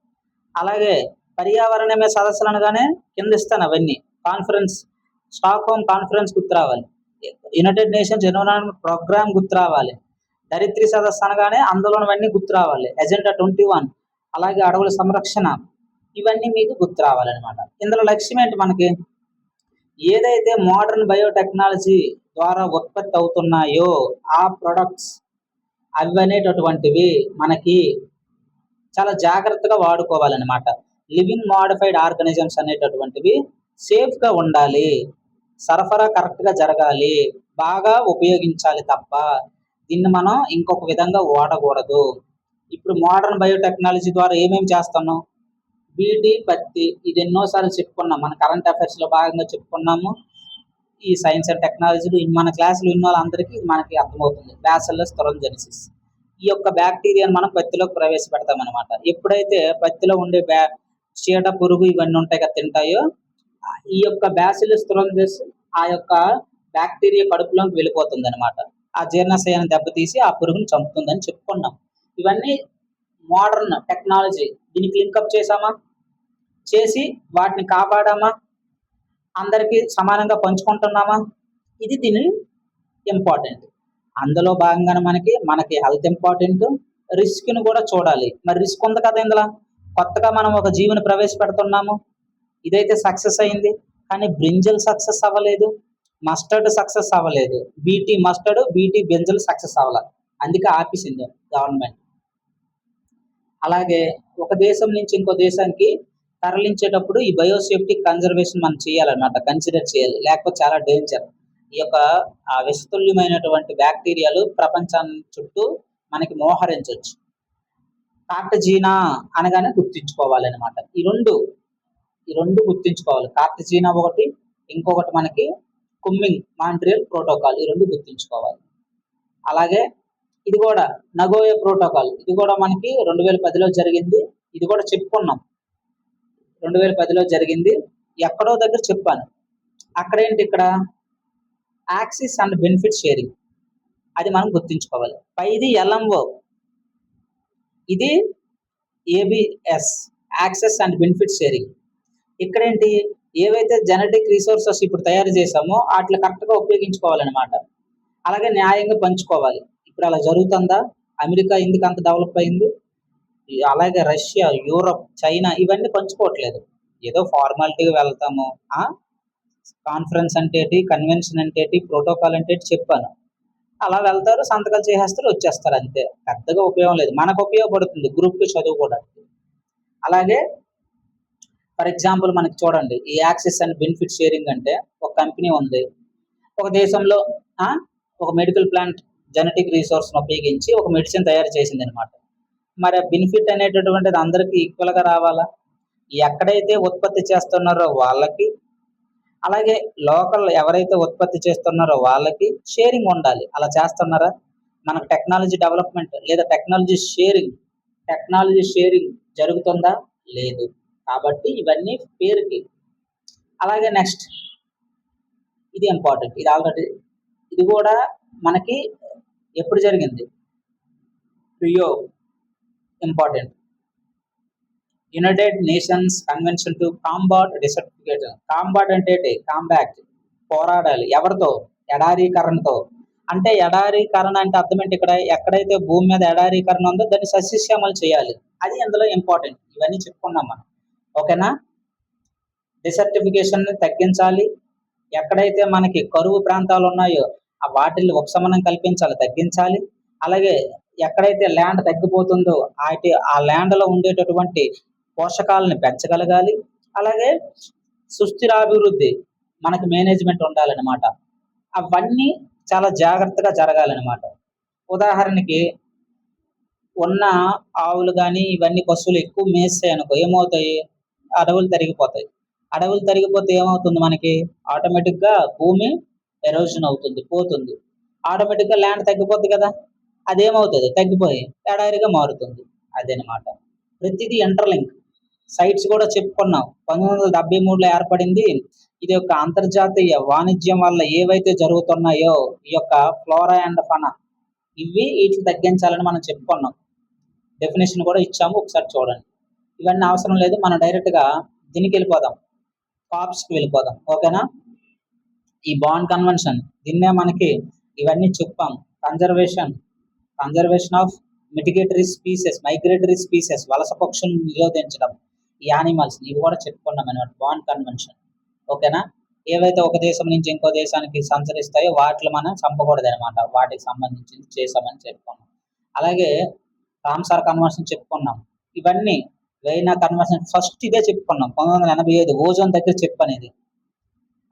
అలాగే పర్యావరణమే సదస్సులు అనగానే కింద ఇస్తాను అవన్నీ. కాన్ఫరెన్స్, స్టాక్హోమ్ కాన్ఫరెన్స్ గుర్తు రావాలి, యునైటెడ్ నేషన్స్ ఎన్విరాన్మెంట్ ప్రోగ్రామ్ గుర్తు రావాలి, ధరిత్రి సదస్సు అనగానే అందులోనివన్నీ గుర్తు రావాలి, ఎజెండా 21, అలాగే అడవుల సంరక్షణ, ఇవన్నీ మీకు గుర్తు రావాలన్నమాట. ఇందులో లక్ష్యం ఏంటి మనకి? ఏదైతే మోడర్న్ బయోటెక్నాలజీ ద్వారా ఉత్పత్తి అవుతున్నాయో ఆ ప్రొడక్ట్స్ అవి అనేటటువంటివి మనకి చాలా జాగ్రత్తగా వాడుకోవాలన్నమాట. లివింగ్ మోడిఫైడ్ ఆర్గానిజమ్స్ అనేటటువంటివి సేఫ్గా ఉండాలి, సరఫరా కరెక్ట్గా జరగాలి, బాగా ఉపయోగించాలి తప్ప దీన్ని మనం ఇంకొక విధంగా వాడకూడదు. ఇప్పుడు మోడర్న్ బయోటెక్నాలజీ ద్వారా ఏమేమి చేస్తున్నాం? బీటీ, పత్తి, ఇది ఎన్నోసార్లు చెప్పుకున్నాం, మన కరెంట్ అఫైర్స్లో భాగంగా చెప్పుకున్నాము. ఈ సైన్స్ అండ్ టెక్నాలజీలు మన క్లాసులు విన్న వాళ్ళందరికీ మనకి అర్థమవుతుంది. బ్యాసిల్లస్ థురింజెన్సిస్, ఈ యొక్క బ్యాక్టీరియాను మనం పత్తిలోకి ప్రవేశపెడతాం అనమాట. ఎప్పుడైతే పత్తిలో ఉండే చీడ, పురుగు ఇవన్నీ ఉంటాయి కదా తింటాయో, ఈ యొక్క బ్యాసిల్లస్ థురింజెన్స్ ఆ యొక్క బ్యాక్టీరియా కడుపులోకి వెళ్ళిపోతుంది అనమాట. ఆ జీర్ణాశయాన్ని దెబ్బతీసి ఆ పురుగుని చంపుతుందని చెప్పుకున్నాం. ఇవన్నీ మోడర్న్ టెక్నాలజీ. దీనికి లింకప్ చేసామా, చేసి వాటిని కాపాడామా, అందరికీ సమానంగా పంచుకుంటున్నామా? ఇది దీని ఇంపార్టెంట్. అందులో భాగంగానే మనకి హెల్త్ ఇంపార్టెంట్, రిస్క్ను కూడా చూడాలి. మరి రిస్క్ ఉంది కదా ఇందులో. కొత్తగా మనం ఒక జీవిని ప్రవేశపెడుతున్నాము, ఇదైతే సక్సెస్ అయింది, కానీ బ్రింజల్ సక్సెస్ అవ్వలేదు, మస్టర్డ్ సక్సెస్ అవ్వలేదు, BT mustard, BT brinjal success అవ్వలేదు, అందుకే ఆపేసింది గవర్నమెంట్. అలాగే ఒక దేశం నుంచి ఇంకో దేశానికి తరలించేటప్పుడు ఈ బయోసేఫ్టీ కన్జర్వేషన్ మనం చేయాలన్నమాట, కన్సిడర్ చేయాలి, లేకపోతే చాలా డేంజర్. ఈ యొక్క విషతుల్యమైనటువంటి బ్యాక్టీరియాలు ప్రపంచాన్ని చుట్టూ మనకి మోహరించవచ్చు. కార్టిజీనా అనగానే గుర్తించుకోవాలన్నమాట. ఈ రెండు గుర్తించుకోవాలి. కార్టిజీనా ఒకటి, ఇంకొకటి మనకి కుమ్మింగ్ మాంట్రియల్ ప్రోటోకాల్, ఈ రెండు గుర్తించుకోవాలి. అలాగే ఇది కూడా నగోయా ప్రోటోకాల్, ఇది కూడా మనకి 2010లో జరిగింది. ఇది కూడా చెప్పుకున్నాం, 2010లో జరిగింది. ఎక్కడో దగ్గర చెప్పాను. అక్కడేంటి, ఇక్కడ యాక్సిస్ అండ్ బెనిఫిట్ షేరింగ్, అది మనం గుర్తించుకోవాలి. పైది ఎల్ఎంఓ, ఇది ABS, access and benefit sharing. ఇక్కడేంటి, ఏవైతే జెనెటిక్ రిసోర్సెస్ ఇప్పుడు తయారు చేసామో వాటిని కరెక్ట్గా ఉపయోగించుకోవాలన్నమాట. అలాగే న్యాయంగా పంచుకోవాలి. ఇప్పుడు అలా జరుగుతుందా? అమెరికా ఎందుకు అంత డెవలప్ అయింది? అలాగే రష్యా, యూరప్, చైనా ఇవన్నీ పంచుకోవట్లేదు. ఏదో ఫార్మాలిటీగా వెళ్తాము, కాన్ఫరెన్స్ అంటే, కన్వెన్షన్ అంటే, ప్రోటోకాల్ అంటే చెప్పాను, అలా వెళ్తారు, సంతకాలు చేసేస్తారు, వచ్చేస్తారు, అంతే. పెద్దగా ఉపయోగం లేదు. మనకు ఉపయోగపడుతుంది గ్రూప్ 2 చదువుకోవడానికి. అలాగే ఫర్ ఎగ్జాంపుల్ మనకి చూడండి, ఈ యాక్సెస్ అండ్ బెనిఫిట్ షేరింగ్ అంటే ఒక కంపెనీ ఉంది, ఒక దేశంలో ఒక మెడికల్ ప్లాంట్ జెనెటిక్ రిసోర్స్ను ఉపయోగించి ఒక మెడిసిన్ తయారు చేసింది అనమాట. మరి ఆ బెనిఫిట్ అనేటటువంటిది అందరికీ ఈక్వల్గా రావాలా? ఎక్కడైతే ఉత్పత్తి చేస్తున్నారో వాళ్ళకి, అలాగే లోకల్ ఎవరైతే ఉత్పత్తి చేస్తున్నారో వాళ్ళకి షేరింగ్ ఉండాలి. అలా చేస్తున్నారా? మనకు టెక్నాలజీ డెవలప్మెంట్ లేదా టెక్నాలజీ షేరింగ్ జరుగుతుందా? లేదు. కాబట్టి ఇవన్నీ పేరుకి. అలాగే నెక్స్ట్, ఇది ఇంపార్టెంట్, ఇది ఆల్రెడీ, ఇది కూడా మనకి ఎప్పుడు జరిగింది? Rio, important. United Nations Convention to Combat Desertification. Combat అంటే కాంబాక్ట్, పోరాడాలి. ఎవరితో? ఎడారీకరణతో. అంటే ఎడారీకరణ అంటే అర్థం ఏంటి? ఇక్కడ ఎక్కడైతే భూమి మీద ఎడారీకరణ ఉందో దాన్ని సస్యశ్యామలు చేయాలి, అది అందులో ఇంపార్టెంట్. ఇవన్నీ చెప్పుకున్నాం మనం, ఓకేనా? డిసర్టిఫికేషన్ తగ్గించాలి. ఎక్కడైతే మనకి కరువు ప్రాంతాలు ఉన్నాయో వాటిని ఉపశమనం కల్పించాలి, తగ్గించాలి. అలాగే ఎక్కడైతే ల్యాండ్ తగ్గిపోతుందో ఆ ల్యాండ్లో ఉండేటటువంటి పోషకాలను పెంచగలగాలి. అలాగే సుస్థిరాభివృద్ధి మనకి మేనేజ్మెంట్ ఉండాలన్నమాట. అవన్నీ చాలా జాగ్రత్తగా జరగాలన్నమాట. ఉదాహరణకి ఉన్న ఆవులు కానీ ఇవన్నీ పశువులు ఎక్కువ మేస్తాయి అనుకో, ఏమవుతాయి? అడవులు తరిగిపోతాయి. అడవులు తరిగిపోతే ఏమవుతుంది? మనకి ఆటోమేటిక్గా భూమి ఎరోజన్ అవుతుంది, పోతుంది. ఆటోమేటిక్గా ల్యాండ్ తగ్గిపోద్ది కదా. అదేమవుతుంది తగ్గిపోయి ఎడారిగా మారుతుంది. అదనమాట. ప్రతిదీ ఇంటర్లింక్. సైట్స్ కూడా చెప్పుకున్నాం. 1973లో ఏర్పడింది. ఇది యొక్క అంతర్జాతీయ వాణిజ్యం వల్ల ఏవైతే జరుగుతున్నాయో ఈ యొక్క ఫ్లోరా అండ్ ఫనా ఇవి వీటిని తగ్గించాలని మనం చెప్పుకున్నాం. డెఫినేషన్ కూడా ఇచ్చాము, ఒకసారి చూడండి. ఇవన్నీ అవసరం లేదు, మనం డైరెక్ట్గా దీనికి వెళ్ళిపోదాం, కాప్స్కి వెళ్ళిపోదాం. ఓకేనా? ఈ బాండ్ కన్వెన్షన్ దీన్నే మనకి ఇవన్నీ చెప్పాం. Conservation of mitigatory species, migratory species, వలస పక్షులను నిరోధించడం, ఈ యానిమల్స్ ఇవి కూడా చెప్పుకున్నాం అనమాట బాండ్ కన్వెన్షన్. ఓకేనా? ఏవైతే ఒక దేశం నుంచి ఇంకో దేశానికి సంచరిస్తాయో వాటిని మనం చంపకూడదు అనమాట, వాటికి సంబంధించింది చేసామని చెప్పుకున్నాం. అలాగే రామ్సార్ కన్వెన్షన్ చెప్పుకున్నాం. ఇవన్నీ వెయినా కన్వెన్షన్ ఫస్ట్ ఇదే చెప్పుకున్నాం, 1985 ఓజోన్ దగ్గర చెప్పనేది.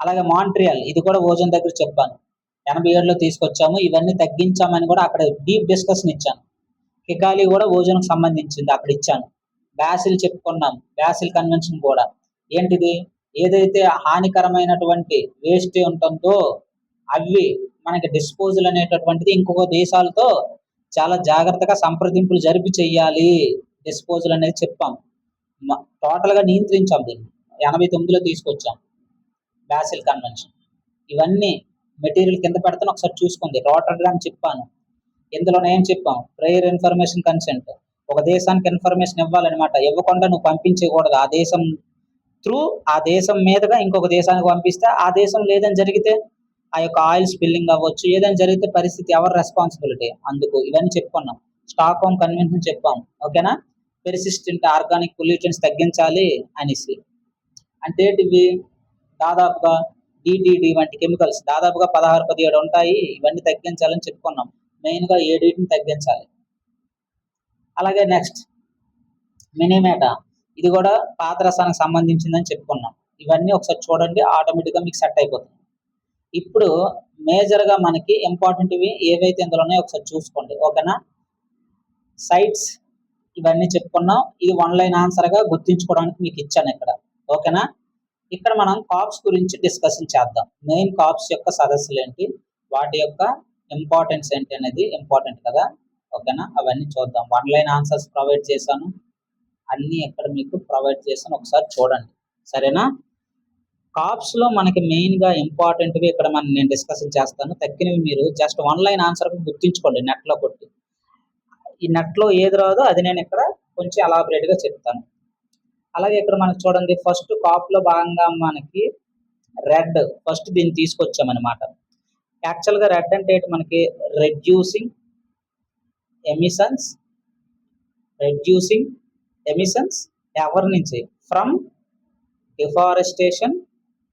అలాగే మాంట్రియాల్ ఇది కూడా ఓజోన్ దగ్గర చెప్పాను, 87లో తీసుకొచ్చాము. ఇవన్నీ తగ్గించామని కూడా అక్కడ డీప్ డిస్కషన్ ఇచ్చాను. కిగాలి కూడా ఓజోన్కి సంబంధించింది అక్కడ ఇచ్చాను. బ్యాసిల్ చెప్పుకున్నాం, బ్యాసిల్ కన్వెన్షన్ కూడా ఏంటిది, ఏదైతే హానికరమైనటువంటి వేస్ట్ ఉంటుందో అవి మనకి డిస్పోజల్ అనేటటువంటిది ఇంకొక దేశాలతో చాలా జాగ్రత్తగా సంప్రదింపులు జరిపి చెయ్యాలి. డిస్పోజల్ అనేది చెప్పాం, టోటల్గా నియంత్రించాం. దీన్ని 89లో తీసుకొచ్చాం బ్యాసిల్ కన్వెన్షన్. ఇవన్నీ మెటీరియల్ కింద పెడతాను, ఒకసారి చూసుకోండి. రాటర్డామ్ చెప్పాను, ఇందులోనే ఏం చెప్పాం, ప్రేయర్ ఇన్ఫర్మేషన్ కన్సెంట్. ఒక దేశానికి ఇన్ఫర్మేషన్ ఇవ్వాలన్నమాట, ఇవ్వకుండా నువ్వు పంపించకూడదు. ఆ దేశం త్రూ ఆ దేశం మీదుగా ఇంకొక దేశానికి పంపిస్తే ఆ దేశం లేదని జరిగితే ఆ యొక్క ఆయిల్ స్పిల్లింగ్ అవ్వచ్చు, ఏదైనా జరిగితే పరిస్థితి ఎవరు రెస్పాన్సిబిలిటీ అందుకు. ఇవన్నీ చెప్పుకున్నాం. స్టాక్ హోమ్ కన్వెన్షన్ చెప్పాం. ఓకేనా? పెర్సిస్టెంట్ ఆర్గానిక్ పొల్యూషన్స్ తగ్గించాలి అనేసి. అంటే ఇవి దాదాపుగా డిడిడి వంటి కెమికల్స్ దాదాపుగా 16-17 ఉంటాయి. ఇవన్నీ తగ్గించాలని చెప్పుకున్నాం. మెయిన్గా 7 తగ్గించాలి. అలాగే నెక్స్ట్ మినిమేటా, ఇది కూడా పాదరసానికి సంబంధించిందని చెప్పుకున్నాం. ఇవన్నీ ఒకసారి చూడండి, ఆటోమేటిక్గా మీకు సెట్ అయిపోతుంది. ఇప్పుడు మేజర్గా మనకి ఇంపార్టెంట్వి ఏవైతే ఇందులో ఉన్నాయో ఒకసారి చూసుకోండి. ఓకేనా? సైట్స్ ఇవన్నీ చెప్పుకున్నాం. ఇది 1 లైన్ ఆన్సర్గా గుర్తించుకోవడానికి మీకు ఇచ్చాను ఇక్కడ. ఓకేనా? ఇక్కడ మనం కాప్స్ గురించి డిస్కషన్ చేద్దాం. మెయిన్ కాప్స్ యొక్క సదస్సులు ఏంటి, వాటి యొక్క ఇంపార్టెన్స్ ఏంటి అనేది ఇంపార్టెంట్ కదా. ఓకేనా? అవన్నీ చూద్దాం. 1 లైన్ ఆన్సర్స్ ప్రొవైడ్ చేశాను, అన్నీ ఎక్కడ మీకు ప్రొవైడ్ చేశాను, ఒకసారి చూడండి. సరేనా? కాప్స్లో మనకి మెయిన్గా ఇంపార్టెంట్వి ఇక్కడ నేను డిస్కషన్ చేస్తాను. తక్కినవి మీరు జస్ట్ 1 లైన్ ఆన్సర్ గుర్తించుకోండి నెట్లో కొట్టి. ఈ నెట్లో ఏది రాదో అది నేను ఇక్కడ కొంచెం ఎలాబరేట్గా చెప్తాను. అలాగే ఇక్కడ మనకి చూడండి, ఫస్ట్ కాప్లో భాగంగా మనకి రెడ్ ఫస్ట్ దీన్ని తీసుకొచ్చామన్నమాట. యాక్చువల్గా రెడ్ అంటే మనకి రెడ్యూసింగ్ ఎమిషన్స్ ఎవరి నుంచి, from deforestation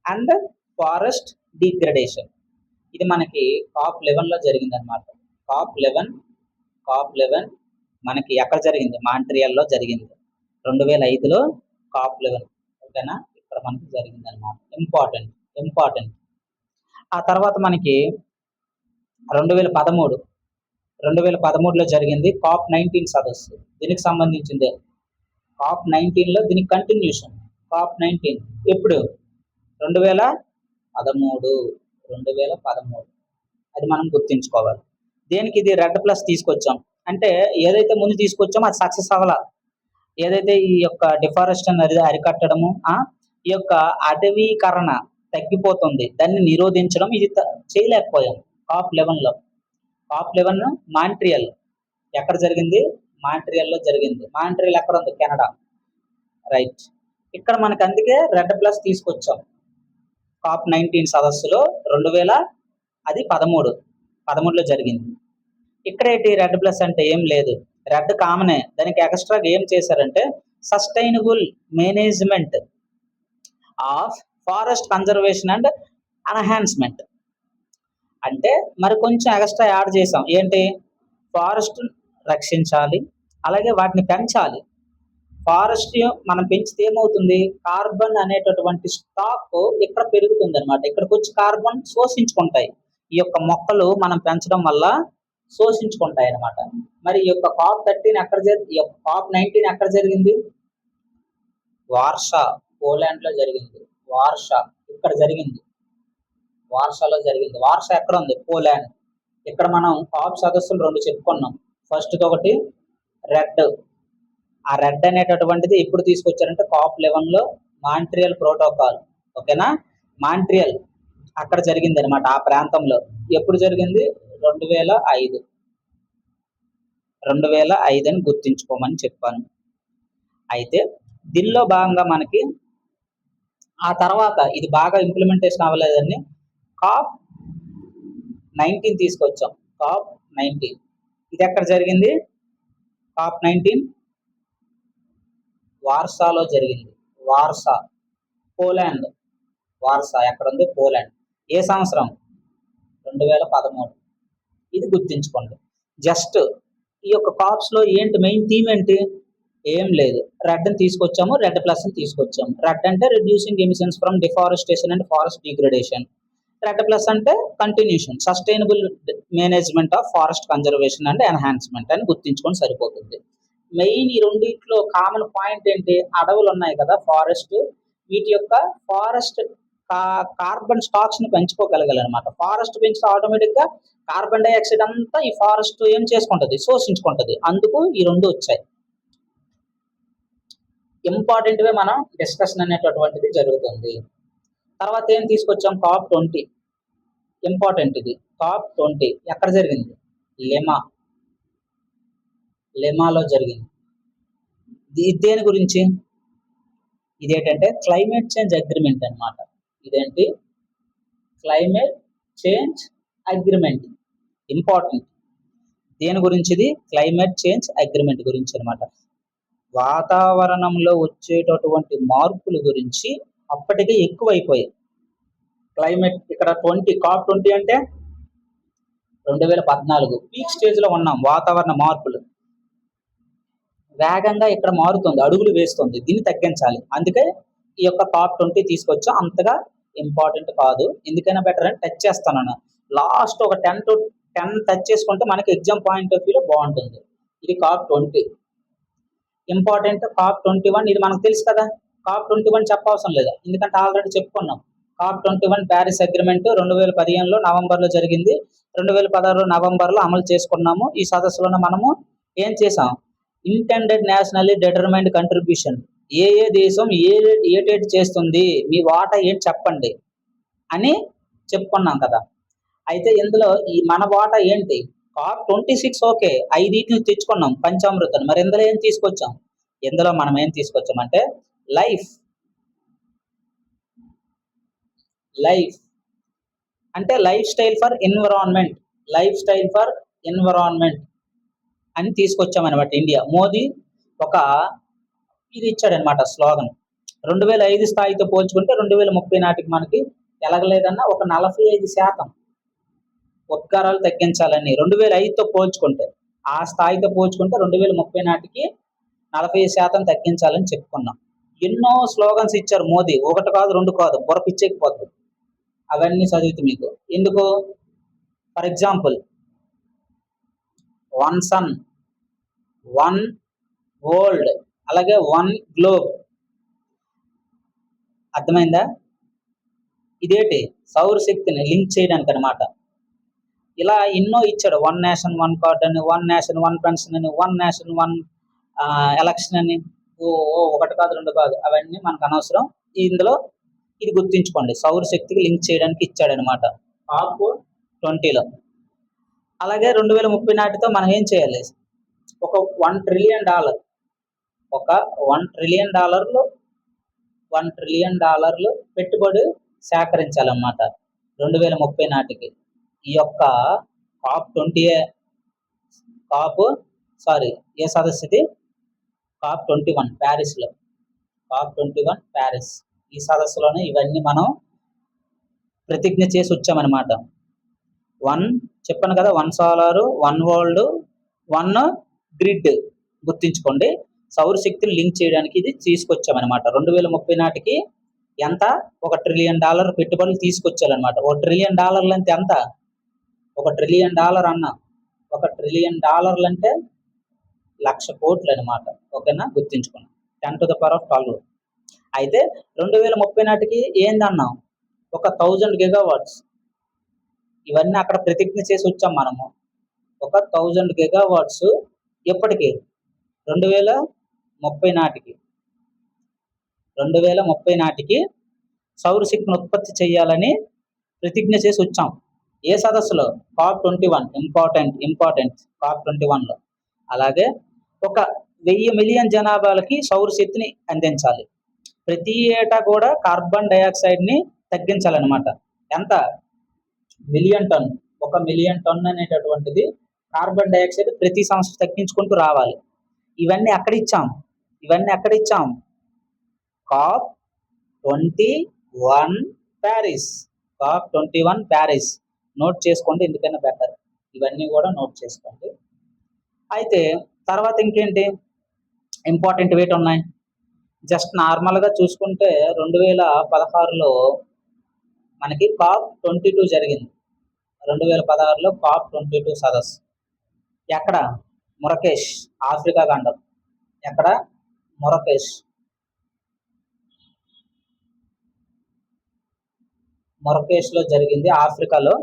and forest degradation. ఇది మనకి COP 11లో జరిగింది అనమాట. COP 11 మనకి ఎక్కడ జరిగింది, మాంట్రియాల్లో జరిగింది. 2005లో COP 11. ఓకేనా? ఇక్కడ మనకి జరిగింది అనమాట. ఇంపార్టెంట్. ఆ తర్వాత మనకి 2013లో జరిగింది COP 19 సదస్సు. దీనికి సంబంధించిందే COP 19లో దీనికి కంటిన్యూషన్. COP 19 ఎప్పుడు, 2013 అది మనం గుర్తించుకోవాలి. దేనికి ఇది రెడ్ ప్లస్ తీసుకొచ్చాం అంటే ఏదైతే ముందు తీసుకొచ్చామో అది సక్సెస్ అవ్వాల. ఏదైతే ఈ యొక్క డిఫారెస్టేషన్ అనేది అరికట్టడము, ఈ యొక్క అటవీకరణ తగ్గిపోతుంది, దాన్ని నిరోధించడం ఇది చేయలేకపోయాం COP 11లో. COP 11 మాంట్రియల్ ఎక్కడ జరిగింది, మాంట్రియల్లో జరిగింది. మాంట్రియల్ ఎక్కడ ఉంది, కెనడా. రైట్. ఇక్కడ మనకి అందుకే రెడ్ ప్లస్ తీసుకొచ్చాం. COP 19 సదస్సులో 2013లో జరిగింది. ఇక్కడ ఏంటి, రెడ్ ప్లస్ అంటే ఏం లేదు, రెడ్ కామనే. దానికి ఎక్స్ట్రాగా ఏం చేశారంటే sustainable management of forest conservation and enhancement అంటే మరి కొంచెం ఎక్స్ట్రా యాడ్ చేసాం. ఏంటి, ఫారెస్ట్ రక్షించాలి, అలాగే వాటిని పెంచాలి. ఫారెస్ట్ మనం పెంచితే ఏమవుతుంది, కార్బన్ అనేటటువంటి స్టాక్ ఇక్కడ పెరుగుతుంది అనమాట. ఇక్కడికి వచ్చి కార్బన్ శోషించుకుంటాయి. ఈ యొక్క మొక్కలు మనం పెంచడం వల్ల శోషించుకుంటాయి అనమాట. మరి ఈ యొక్క COP 19 ఎక్కడ జరిగింది, వార్షా, పోలాండ్ లో జరిగింది. వార్షా ఇక్కడ జరిగింది, వార్షాలో జరిగింది. వార్షా ఎక్కడ ఉంది, పోలాండ్. ఇక్కడ మనం కాప్ సదస్సులు 2 చెప్పుకున్నాం. ఫస్ట్‌ది ఒకటి రెడ్. ఆ రెడ్ అనేటటువంటిది ఎప్పుడు తీసుకొచ్చారంటే కాప్ 11లో మాంట్రియల్ ప్రోటోకాల్. ఓకేనా? మాంట్రియల్ అక్కడ జరిగిందనమాట ఆ ప్రాంతంలో. ఎప్పుడు జరిగింది? 2005. 2005 అని గుర్తుంచుకోమని చెప్పాను. అయితే దీనిలో భాగంగా మనకి ఆ తర్వాత ఇది బాగా ఇంప్లిమెంటేషన్ అవ్వలేదని కాప్ 19 తీసుకొచ్చాం. కాప్ 19 ఇది ఎక్కడ జరిగింది? కాప్ 19 వార్సాలో జరిగింది. Warsaw, Poland. వార్సా ఎక్కడుంది? పోలాండ్. ఏ సంవత్సరం? 2013. ఇది గుర్తుంచుకోండి. జస్ట్ ఈ యొక్క కాప్స్‌లో ఏంటి మెయిన్ థీమ్ ఏంటి? ఏం లేదు. రెడ్‌ని తీసుకొచ్చాము. రెడ్ ప్లస్‌ని తీసుకొచ్చాము. రెడ్ అంటే reducing emissions from deforestation and forest degradation. REDD plus అంటే continuation, sustainable management of forest conservation and enhancement అని గుర్తుంచుకొని సరిపోతుంది. మెయిన్ ఈ రెండిట్లో కామన్ పాయింట్ ఏంటి? అడవులు ఉన్నాయి కదా, ఫారెస్ట్. వీటి యొక్క ఫారెస్ట్ కార్బన్ స్టాక్స్ ని పెంచుకోగలగాలన్నమాట. ఫారెస్ట్ పెంచితే ఆటోమేటిక్ గా కార్బన్ డైఆక్సైడ్ అంతా ఈ ఫారెస్ట్ ఏం చేసుకుంటది? శోషించుకుంటది. అందుకు ఈ రెండు వచ్చాయి. ఇంపార్టెంట్ వే మనం డిస్కషన్ అనేటటువంటిది జరుగుతుంది. తర్వాత ఏం తీసుకొచ్చాం? కాప్ 20. ఇంపార్టెంట్ ఇది. కాప్ 20 ఎక్కడ జరిగింది? లెమాలో జరిగింది. ఇది దేని గురించి? ఇదేంటంటే క్లైమేట్ చేంజ్ అగ్రిమెంట్ అన్నమాట. ఇదేంటి? Climate change agreement. ఇంపార్టెంట్. దేని గురించి ఇది? క్లైమేట్ చేంజ్ అగ్రిమెంట్ గురించి అన్నమాట. వాతావరణంలో వచ్చేటటువంటి మార్పుల గురించి అప్పటికే ఎక్కువైపోయాయి. క్లైమేట్ ఇక్కడ 20 కాప్ 20 అంటే 2014 పీక్ స్టేజ్ లో ఉన్నాం. వాతావరణ మార్పులు వేగంగా ఇక్కడ మారుతుంది, అడుగులు వేస్తుంది. దీన్ని తగ్గించాలి. అందుకే ఈ యొక్క కాప్ 20 తీసుకొచ్చా. అంతగా ఇంపార్టెంట్ కాదు. ఎందుకైనా బెటర్ అని టచ్ చేస్తాను. లాస్ట్ ఒక 10 టచ్ చేసుకుంటే మనకి ఎగ్జామ్ పాయింట్ ఆఫ్ వ్యూలో బాగుంటుంది. ఇది కాప్ 20. Important cap 21. ఇది మనకు తెలుసు కదా. కాప్ 21 చెప్పవసరం లేదా, ఎందుకంటే ఆల్రెడీ చెప్పుకున్నాం. కాప్ 21 ప్యారిస్ అగ్రిమెంట్ 2015లో నవంబర్లో జరిగింది. 2016 నవంబర్లో అమలు చేసుకున్నాము. ఈ సదస్సులోనే మనము ఏం చేసాం? Intended nationally determined contribution. ఏ దేశం ఏటేటి చేస్తుంది, మీ వాటా ఏంటి చెప్పండి అని చెప్పుకున్నాం కదా. అయితే ఇందులో ఈ మన వాటా ఏంటి? కాప్ 26 ఓకే, 5 తెచ్చుకున్నాం పంచామృతం. మరి ఇందులో ఏం తీసుకొచ్చాం? ఇందులో మనం ఏం తీసుకొచ్చామంటే లైఫ్ అంటే లైఫ్ స్టైల్ ఫర్ ఎన్విరాన్మెంట్ అని తీసుకొచ్చామన్నమాట. ఇండియా మోదీ ఒక ఇది ఇచ్చాడనమాట స్లోగన్. 2005 స్థాయితో పోల్చుకుంటే 2030 నాటికి మనకి ఎలాగలేదన్నా ఒక 45% ఉద్గారాలు తగ్గించాలని 2005తో పోల్చుకుంటే, ఆ స్థాయితో పోల్చుకుంటే 2030 నాటికి 40% తగ్గించాలని చెప్పుకున్నాం. ఎన్నో స్లోగన్స్ ఇచ్చారు మోదీ. ఒకటి కాదు, రెండు కాదు, బుర్ర పిచ్చెక్కిపోద్ది అవన్నీ చదివితే మీకు. ఎందుకు? ఫర్ ఎగ్జాంపుల్, 1 సన్, 1 వరల్డ్, అలాగే 1 గ్లోబ్. అర్థమైందా? ఇదేంటి? సౌరశక్తిని లింక్ చేయడానికి అనమాట. ఇలా ఎన్నో ఇచ్చాడు. 1 నేషన్ 1 కార్డ్ అని, 1 నేషన్ 1 పెన్షన్ అని, 1 నేషన్ 1 ఎలక్షన్ అని. ఒకటి కాదు, రెండు కాదు, అవన్నీ మనకు అనవసరం. ఇందులో ఇది గుర్తుంచుకోండి, సౌరశక్తికి లింక్ చేయడానికి ఇచ్చాడనమాట కాప్ 20లో. అలాగే 2030 నాటితో మనం ఏం చేయాలి? ఒక $1 ట్రిలియన్, ఒక $1 ట్రిలియన్ పెట్టుబడి సేకరించాలన్నమాట 2030 నాటికి. ఈ యొక్క కాప్ 20 ఏ సదస్సు ఇది? కాప్ 21 ప్యారిస్లో. COP 21 Paris. ఈ సదస్సులోనే ఇవన్నీ మనం ప్రతిజ్ఞ చేసి వచ్చామన్నమాట. 1 చెప్పాను కదా, 1 సోలార్, 1 వరల్డ్, 1 గ్రిడ్. గుర్తుంచుకోండి, సౌరశక్తిని లింక్ చేయడానికి ఇది తీసుకొచ్చామన్నమాట. 2030 నాటికి ఎంత? $1 ట్రిలియన్ పెట్టుబడులు తీసుకొచ్చారనమాట. $1 ట్రిలియన్ అంటే ఎంత? $1 ట్రిలియన్ అన్న. $1 ట్రిలియన్ అంటే 1,00,000 కోట్లు అనమాట. ఓకేనా? గుర్తుంచుకోండి. 10⁻12. అయితే 2030 నాటికి ఏందన్నాం? ఒక 1000 గిగావాట్స్. ఇవన్నీ అక్కడ ప్రతిజ్ఞ చేసి వచ్చాం మనము. ఒక 1000 గిగావాట్స్ ఎప్పటికి 2030 నాటికి 2030 నాటికి సౌరశక్తిని ఉత్పత్తి చేయాలని ప్రతిజ్ఞ చేసి వచ్చాం. ఏ సదస్సులో? COP21. ఇంపార్టెంట్ COP21లో. అలాగే ఒక 1000 మిలియన్ జనాభాలకి సౌరశక్తిని అందించాలి. ప్రతి ఏటా కూడా కార్బన్ డైఆక్సైడ్ని తగ్గించాలన్నమాట. ఎంత? మిలియన్ టన్. 1 మిలియన్ టన్ అనేటటువంటిది కార్బన్ డైఆక్సైడ్ ప్రతి సంవత్సరం తగ్గించుకుంటూ రావాలి. ఇవన్నీ అక్కడ ఇచ్చాం. COP21 Paris. COP21 Paris. Note చేసుకోండి, ఎందుకైనా బెటర్. ఇవన్నీ కూడా నోట్ చేసుకోండి. అయితే తర్వాత ఇంకేంటి ఇంపార్టెంట్ వేటి ఉన్నాయి? జస్ట్ నార్మల్గా చూసుకుంటే 2016లో మనకి COP22 జరిగింది. 2016లో COP22 సదస్సు ఎక్కడ? మొరకేష్, ఆఫ్రికా ఖండం. ఎక్కడ? మొరకేష్లో జరిగింది, ఆఫ్రికాలో.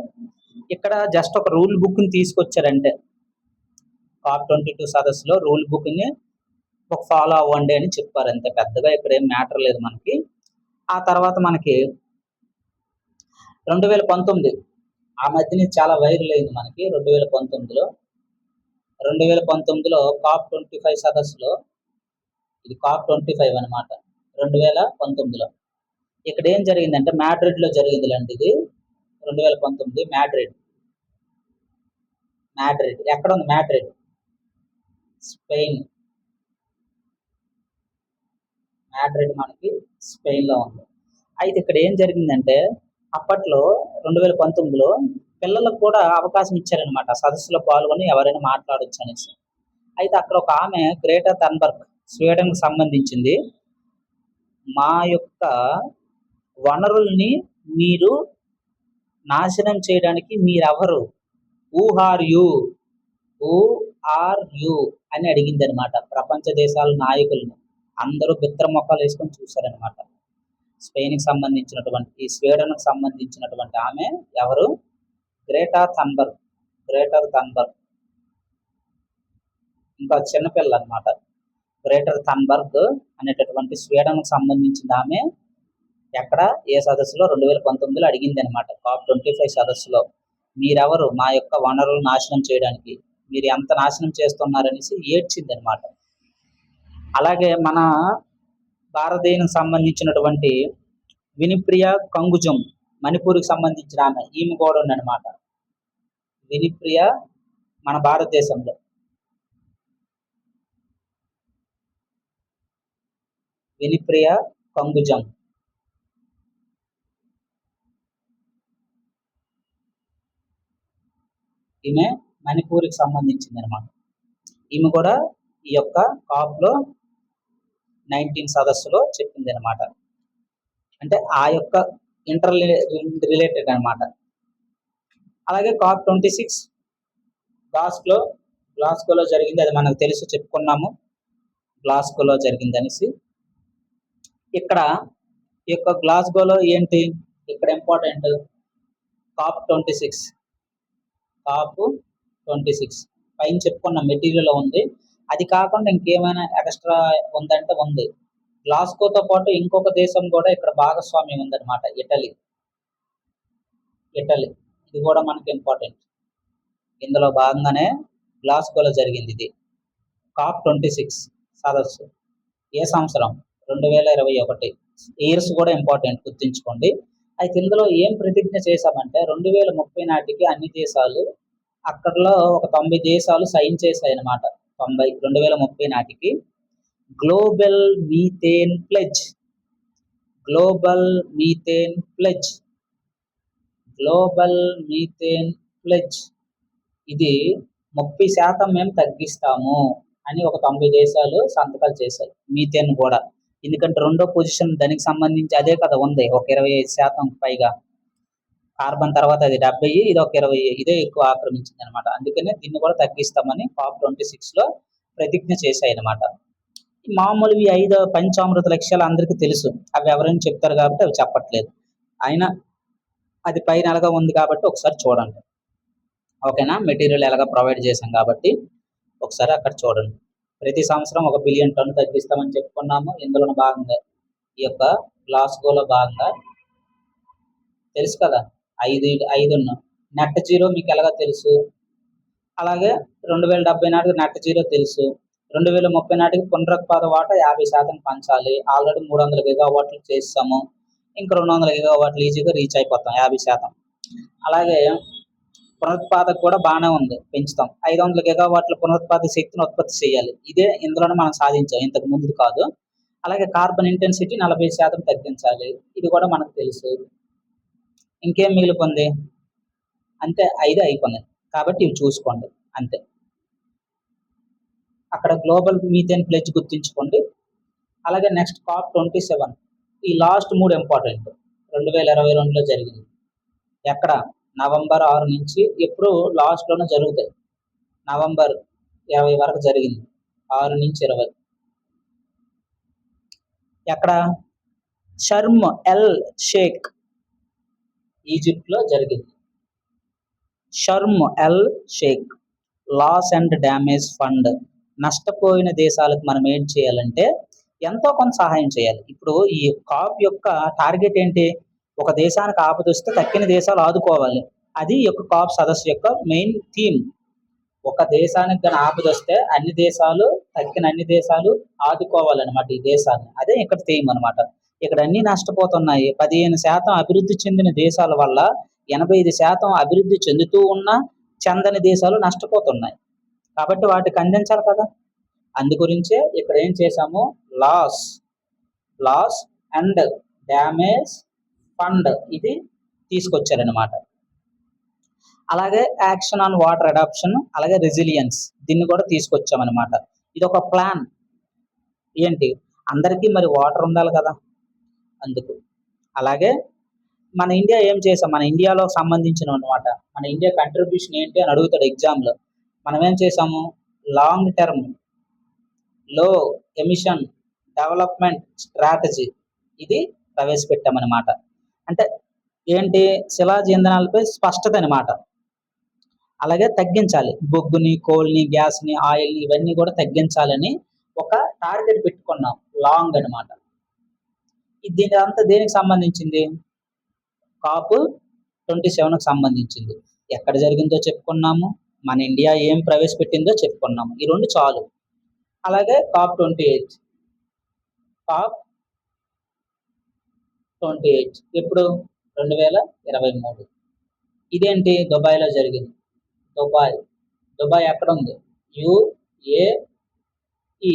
ఇక్కడ జస్ట్ ఒక రూల్ బుక్ని తీసుకొచ్చారంటే COP22 సదస్సులో రూల్ బుక్ని ఒక ఫాలో అవ్వండి అని చెప్పారు. అంతే, పెద్దగా ఇక్కడ ఏం మ్యాటర్ లేదు మనకి. ఆ తర్వాత మనకి 2019 ఆ మధ్యన చాలా వైరల్ అయింది మనకి. 2019లో COP25 సదస్సులో, ఇది COP25 అనమాట. 2019లో ఇక్కడ ఏం జరిగిందంటే మ్యాడ్రిడ్లో జరిగిందిలేండి. ఇది 2019 మ్యాడ్రిడ్. ఎక్కడ ఉంది మ్యాడ్రిడ్? స్పెయిన్. మ్యాడ్రిడ్ మనకి స్పెయిన్లో ఉంది. అయితే ఇక్కడ ఏం జరిగిందంటే అప్పట్లో 2019లో పిల్లలకు కూడా అవకాశం ఇచ్చారనమాట, సదస్సులో పాల్గొని ఎవరైనా మాట్లాడొచ్చు అనేసి. అయితే అక్కడ ఒక ఆమె గ్రేటా థన్బర్గ్, స్వీడన్కి సంబంధించింది, మా యొక్క వనరుల్ని మీరు నాశనం చేయడానికి మీరెవరు, హూ ఆర్ యూ అని అడిగింది అనమాట. ప్రపంచ దేశాల నాయకులను అందరూ బిత్తర మొక్కలు వేసుకొని చూశారనమాట. స్పెయిన్కి సంబంధించినటువంటి, స్వీడన్కి సంబంధించినటువంటి ఆమె ఎవరు? గ్రేటా థన్బర్గ్. ఇంకా చిన్నపిల్ల అనమాట. గ్రేటర్ థన్బర్గ్ అనేటటువంటి స్వీడన్కి సంబంధించిన ఆమె ఎక్కడ, ఏ సదస్సులో? 2019లో అడిగింది అనమాట. COP25 సదస్సులో మీరెవరు మా యొక్క వనరులు నాశనం చేయడానికి, మీరు ఎంత నాశనం చేస్తున్నారనేసి ఏడ్చింది అనమాట. అలాగే మన భారతదేశానికి సంబంధించినటువంటి వినిప్రియా కంగుజం, మణిపూర్కి సంబంధించిన ఆమె, ఈమె కూడా ఉందన్నమాట. వినిప్రియా మన భారతదేశంలో. వినిప్రియా కంగుజం. ఈమె మణిపూర్కి సంబంధించింది అనమాట. ఈమె కూడా ఈ యొక్క COP19 సదస్సులో చెప్పింది అనమాట. అంటే ఆ యొక్క ఇంటర్ రిలేటెడ్ అనమాట. అలాగే COP26 గ్లాస్గోలో జరిగింది. అది మనకు తెలుసు, చెప్పుకున్నాము గ్లాస్గోలో జరిగింది అనేసి. ఇక్కడ ఈ యొక్క గ్లాస్గోలో ఏంటి ఇక్కడ ఇంపార్టెంట్? COP26 పైన చెప్పుకున్న మెటీరియల్ ఉంది. అది కాకుండా ఇంకేమైనా ఎక్స్ట్రా ఉందంటే ఉంది. గ్లాస్గోతో పాటు ఇంకొక దేశం కూడా ఇక్కడ భాగస్వామ్యం ఉందన్నమాట, ఇటలీ. ఇది కూడా మనకి ఇంపార్టెంట్. ఇందులో భాగంగానే గ్లాస్గోలో జరిగింది ఇది COP26 సదస్సు. ఏ సంవత్సరం? 2021. ఇయర్స్ కూడా ఇంపార్టెంట్, గుర్తుంచుకోండి. అయితే ఇందులో ఏం ప్రతిజ్ఞ చేశామంటే 2030 నాటికి అన్ని దేశాలు, అక్కడలో ఒక 90 దేశాలు సైన్ చేశాయి అనమాట. 2030 నాటికి గ్లోబల్ మీథేన్ ప్లెడ్జ్ ఇది 30% మేము తగ్గిస్తాము అని ఒక 90 దేశాలు సంతకాలు చేశాయి. మీథేన్ కూడా, ఎందుకంటే రెండో పొజిషన్ దానికి సంబంధించి అదే కదా ఉంది, ఒక 25% పైగా. కార్బన్ తర్వాత అది 70, ఇది ఒక 20, ఇదే ఎక్కువ ఆక్రమించింది అనమాట. అందుకనే దీన్ని కూడా తగ్గిస్తామని COP26లో ప్రతిజ్ఞ చేశాయి అనమాట. మామూలువి 5 పంచామృత లక్ష్యాలు అందరికీ తెలుసు, అవి ఎవరైనా చెప్తారు కాబట్టి అవి చెప్పట్లేదు. అయినా అది పై నెలగా ఉంది కాబట్టి ఒకసారి చూడండి. ఓకేనా? మెటీరియల్ ఎలాగా ప్రొవైడ్ చేశాం కాబట్టి ఒకసారి అక్కడ చూడండి. ప్రతి సంవత్సరం 1 బిలియన్ టన్ను తగ్గిస్తామని చెప్పుకున్నాము. ఇందులో భాగంగా ఈ యొక్క గ్లాస్గోలో భాగంగా తెలుసు కదా! 5 నెట్ జీరో మీకు ఎలాగో తెలుసు. అలాగే 2070 నాటికి నెట్ జీరో తెలుసు. 2030 నాటికి పునరుత్పాద వాటా 50% పంచాలి. ఆల్రెడీ 300 గిగావాట్లు చేసేసాము. ఇంక 200 గిగావాట్లు ఈజీగా రీచ్ అయిపోతాం 50%. అలాగే పునరుత్పాదక కూడా బాగానే ఉంది, పెంచుతాం. 500 గిగావాట్ల పునరుత్పాదక శక్తిని ఉత్పత్తి చేయాలి. ఇదే ఇందులోనే మనం సాధించాం, ఇంతకు ముందు కాదు. అలాగే కార్బన్ ఇంటెన్సిటీ 40% తగ్గించాలి. ఇది కూడా మనకు తెలుసు. ఇంకేం మిగిలిపోయింది? అంతే, 5 అయిపోయినాయి. కాబట్టి ఇవి చూసుకోండి అంతే. అక్కడ గ్లోబల్ మీథేన్ ప్లెడ్జ్ గుర్తుంచుకోండి. అలాగే నెక్స్ట్ COP27, ఈ లాస్ట్ 3 ఇంపార్టెంట్. 2022లో జరిగింది. ఎక్కడ? నవంబర్ 6 నుంచి, ఎప్పుడు లాస్ట్లోనే జరుగుతాయి. నవంబర్ 20 వరకు జరిగింది, 6 నుంచి 20. ఎక్కడ? షర్మ్ ఎల్ షేక్, ఈజిప్ట్లో జరిగింది. Sharm El Sheikh loss and damage fund. నష్టపోయిన దేశాలకు మనం ఏం చేయాలంటే ఎంతో కొంత సహాయం చేయాలి. ఇప్పుడు ఈ కాప్ యొక్క టార్గెట్ ఏంటి? ఒక దేశానికి ఆపద వస్తే తక్కిన దేశాలు ఆదుకోవాలి. అది ఈ యొక్క కాప్ సదస్సు యొక్క మెయిన్ థీమ్. ఒక దేశానికి కానీ ఆపద వస్తే తక్కిన అన్ని దేశాలు ఆదుకోవాలన్నమాట ఈ దేశాన్ని. అదే ఇక్కడ థీమ్ అనమాట. ఇక్కడ అన్ని నష్టపోతున్నాయి. 15% అభివృద్ధి చెందిన దేశాల వల్ల 85% అభివృద్ధి చెందుతూ ఉన్న చెందని దేశాలు నష్టపోతున్నాయి. కాబట్టి వాటికి అందించాలి కదా. అందుగురించే ఇక్కడ ఏం చేశాము? లాస్ అండ్ డ్యామేజ్ ఫండ్ ఇది తీసుకొచ్చారనమాట. అలాగే యాక్షన్ ఆన్ వాటర్ అడాప్షన్, అలాగే రెసిలియన్స్, దీన్ని కూడా తీసుకొచ్చామన్నమాట. ఇది ఒక ప్లాన్. ఏంటి? అందరికీ మరి వాటర్ ఉండాలి కదా, అందుకు. అలాగే మన ఇండియా ఏం చేసాం? మన ఇండియాలో సంబంధించిన అనమాట. మన ఇండియా కంట్రిబ్యూషన్ ఏంటి అని అడుగుతాడు ఎగ్జామ్లో. మనం ఏం చేసాము? లాంగ్ టర్మ్ లో ఎమిషన్ డెవలప్మెంట్ స్ట్రాటజీ ఇది ప్రవేశపెట్టామన్నమాట. అంటే ఏంటి? శిలాజ ఇంధనాలపై స్పష్టత అనమాట. అలాగే తగ్గించాలి, బొగ్గుని, కోల్ని, గ్యాస్ని, ఆయిల్ని, ఇవన్నీ కూడా తగ్గించాలని ఒక టార్గెట్ పెట్టుకున్నాం, లాంగ్ అనమాట. దీని అంతా దేనికి సంబంధించింది? COP27కు సంబంధించింది. ఎక్కడ జరిగిందో చెప్పుకున్నాము, మన ఇండియా ఏం ప్రవేశపెట్టిందో చెప్పుకున్నాము. ఈ 2 చాలు. అలాగే COP28 ఎప్పుడు? 2023. ఇదేంటి? దుబాయ్లో జరిగింది. దుబాయ్ ఎక్కడ ఉంది? UAE,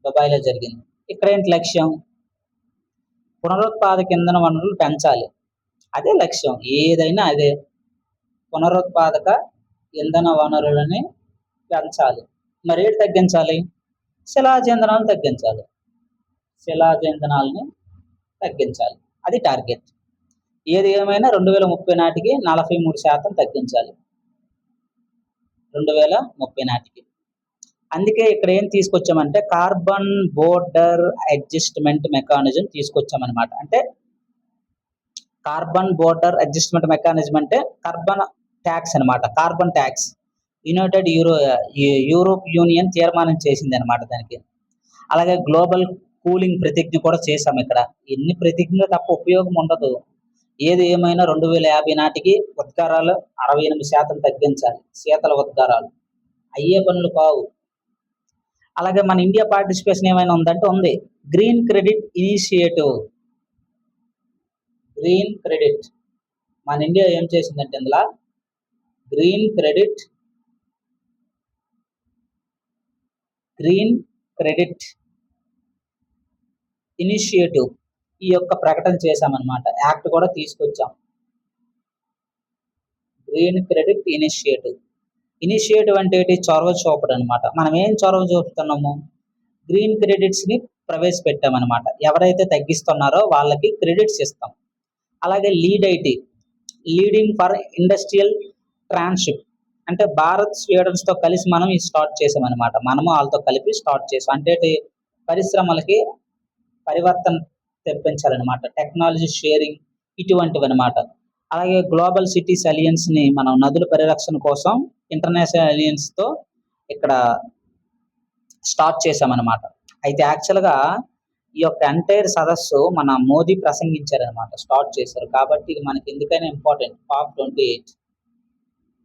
దుబాయ్లో జరిగింది. ఇక్కడ ఏంటి లక్ష్యం? పునరుత్పాదక ఇంధన వనరులు పెంచాలి, అదే లక్ష్యం. ఏదైనా అదే, పునరుత్పాదక ఇంధన వనరులని పెంచాలి. మరి ఏంటి తగ్గించాలి? శిలాజ ఇంధనాలను తగ్గించాలి. అది టార్గెట్. ఏది ఏమైనా 2030 నాటికి 43% తగ్గించాలి, 2030 నాటికి. అందుకే ఇక్కడ ఏం తీసుకొచ్చామంటే కార్బన్ బోర్డర్ అడ్జస్ట్మెంట్ మెకానిజం తీసుకొచ్చామన్నమాట. అంటే కార్బన్ బోర్డర్ అడ్జస్ట్మెంట్ మెకానిజం అంటే కార్బన్ ట్యాక్స్ అనమాట. కార్బన్ ట్యాక్స్ యూరోప్ యూనియన్ తీర్మానం చేసింది అనమాట దానికి. అలాగే గ్లోబల్ కూలింగ్ ప్రతిజ్ఞ కూడా చేశాం. ఇక్కడ ఎన్ని ప్రతిజ్ఞలు తప్ప ఉపయోగం ఉండదు. ఏది ఏమైనా 2050 నాటికి ఉద్గారాలు 68% తగ్గించాలి, శీతల ఉద్గారాలు. అయ్యే పనులు కావు. అలాగే మన ఇండియా పార్టిసిపేషన్ ఏమైనా ఉందంటే ఉంది. Green credit initiative. మన ఇండియా ఏం చేసిందంటే ఇందులో గ్రీన్ క్రెడిట్ ఇనిషియేటివ్ ఈ యొక్క ప్రకటన చేశామన్నమాట. యాక్ట్ కూడా తీసుకొచ్చాం. గ్రీన్ క్రెడిట్ ఇనిషియేటివ్ అంటే ఏంటి? చొరవ చూపడం అనమాట. మనం ఏం చొరవ చూపుతున్నాము? గ్రీన్ క్రెడిట్స్ని ప్రవేశపెట్టామన్నమాట. ఎవరైతే తగ్గిస్తున్నారో వాళ్ళకి క్రెడిట్స్ ఇస్తాం. అలాగే లీడింగ్ ఫర్ ఇండస్ట్రియల్ ట్రాన్స్షిప్, అంటే భారత్ స్వీడన్స్తో కలిసి మనం స్టార్ట్ చేసామన్నమాట. మనము వాళ్ళతో కలిపి స్టార్ట్ చేసాం. అంటే పరిశ్రమలకి పరివర్తన తెప్పించాలన్నమాట. టెక్నాలజీ షేరింగ్, ఇటువంటివి అనమాట. అలాగే గ్లోబల్ సిటీస్ అలియన్స్ని మనం నదుల పరిరక్షణ కోసం ఇంటర్నేషనల్ అలియన్స్తో ఇక్కడ స్టార్ట్ చేశామన్నమాట. అయితే యాక్చువల్గా ఈ యొక్క ఎంటైర్ సదస్సు మన మోదీ ప్రసంగించారనమాట, స్టార్ట్ చేశారు. కాబట్టి ఇది మనకి ఎందుకైనా ఇంపార్టెంట్.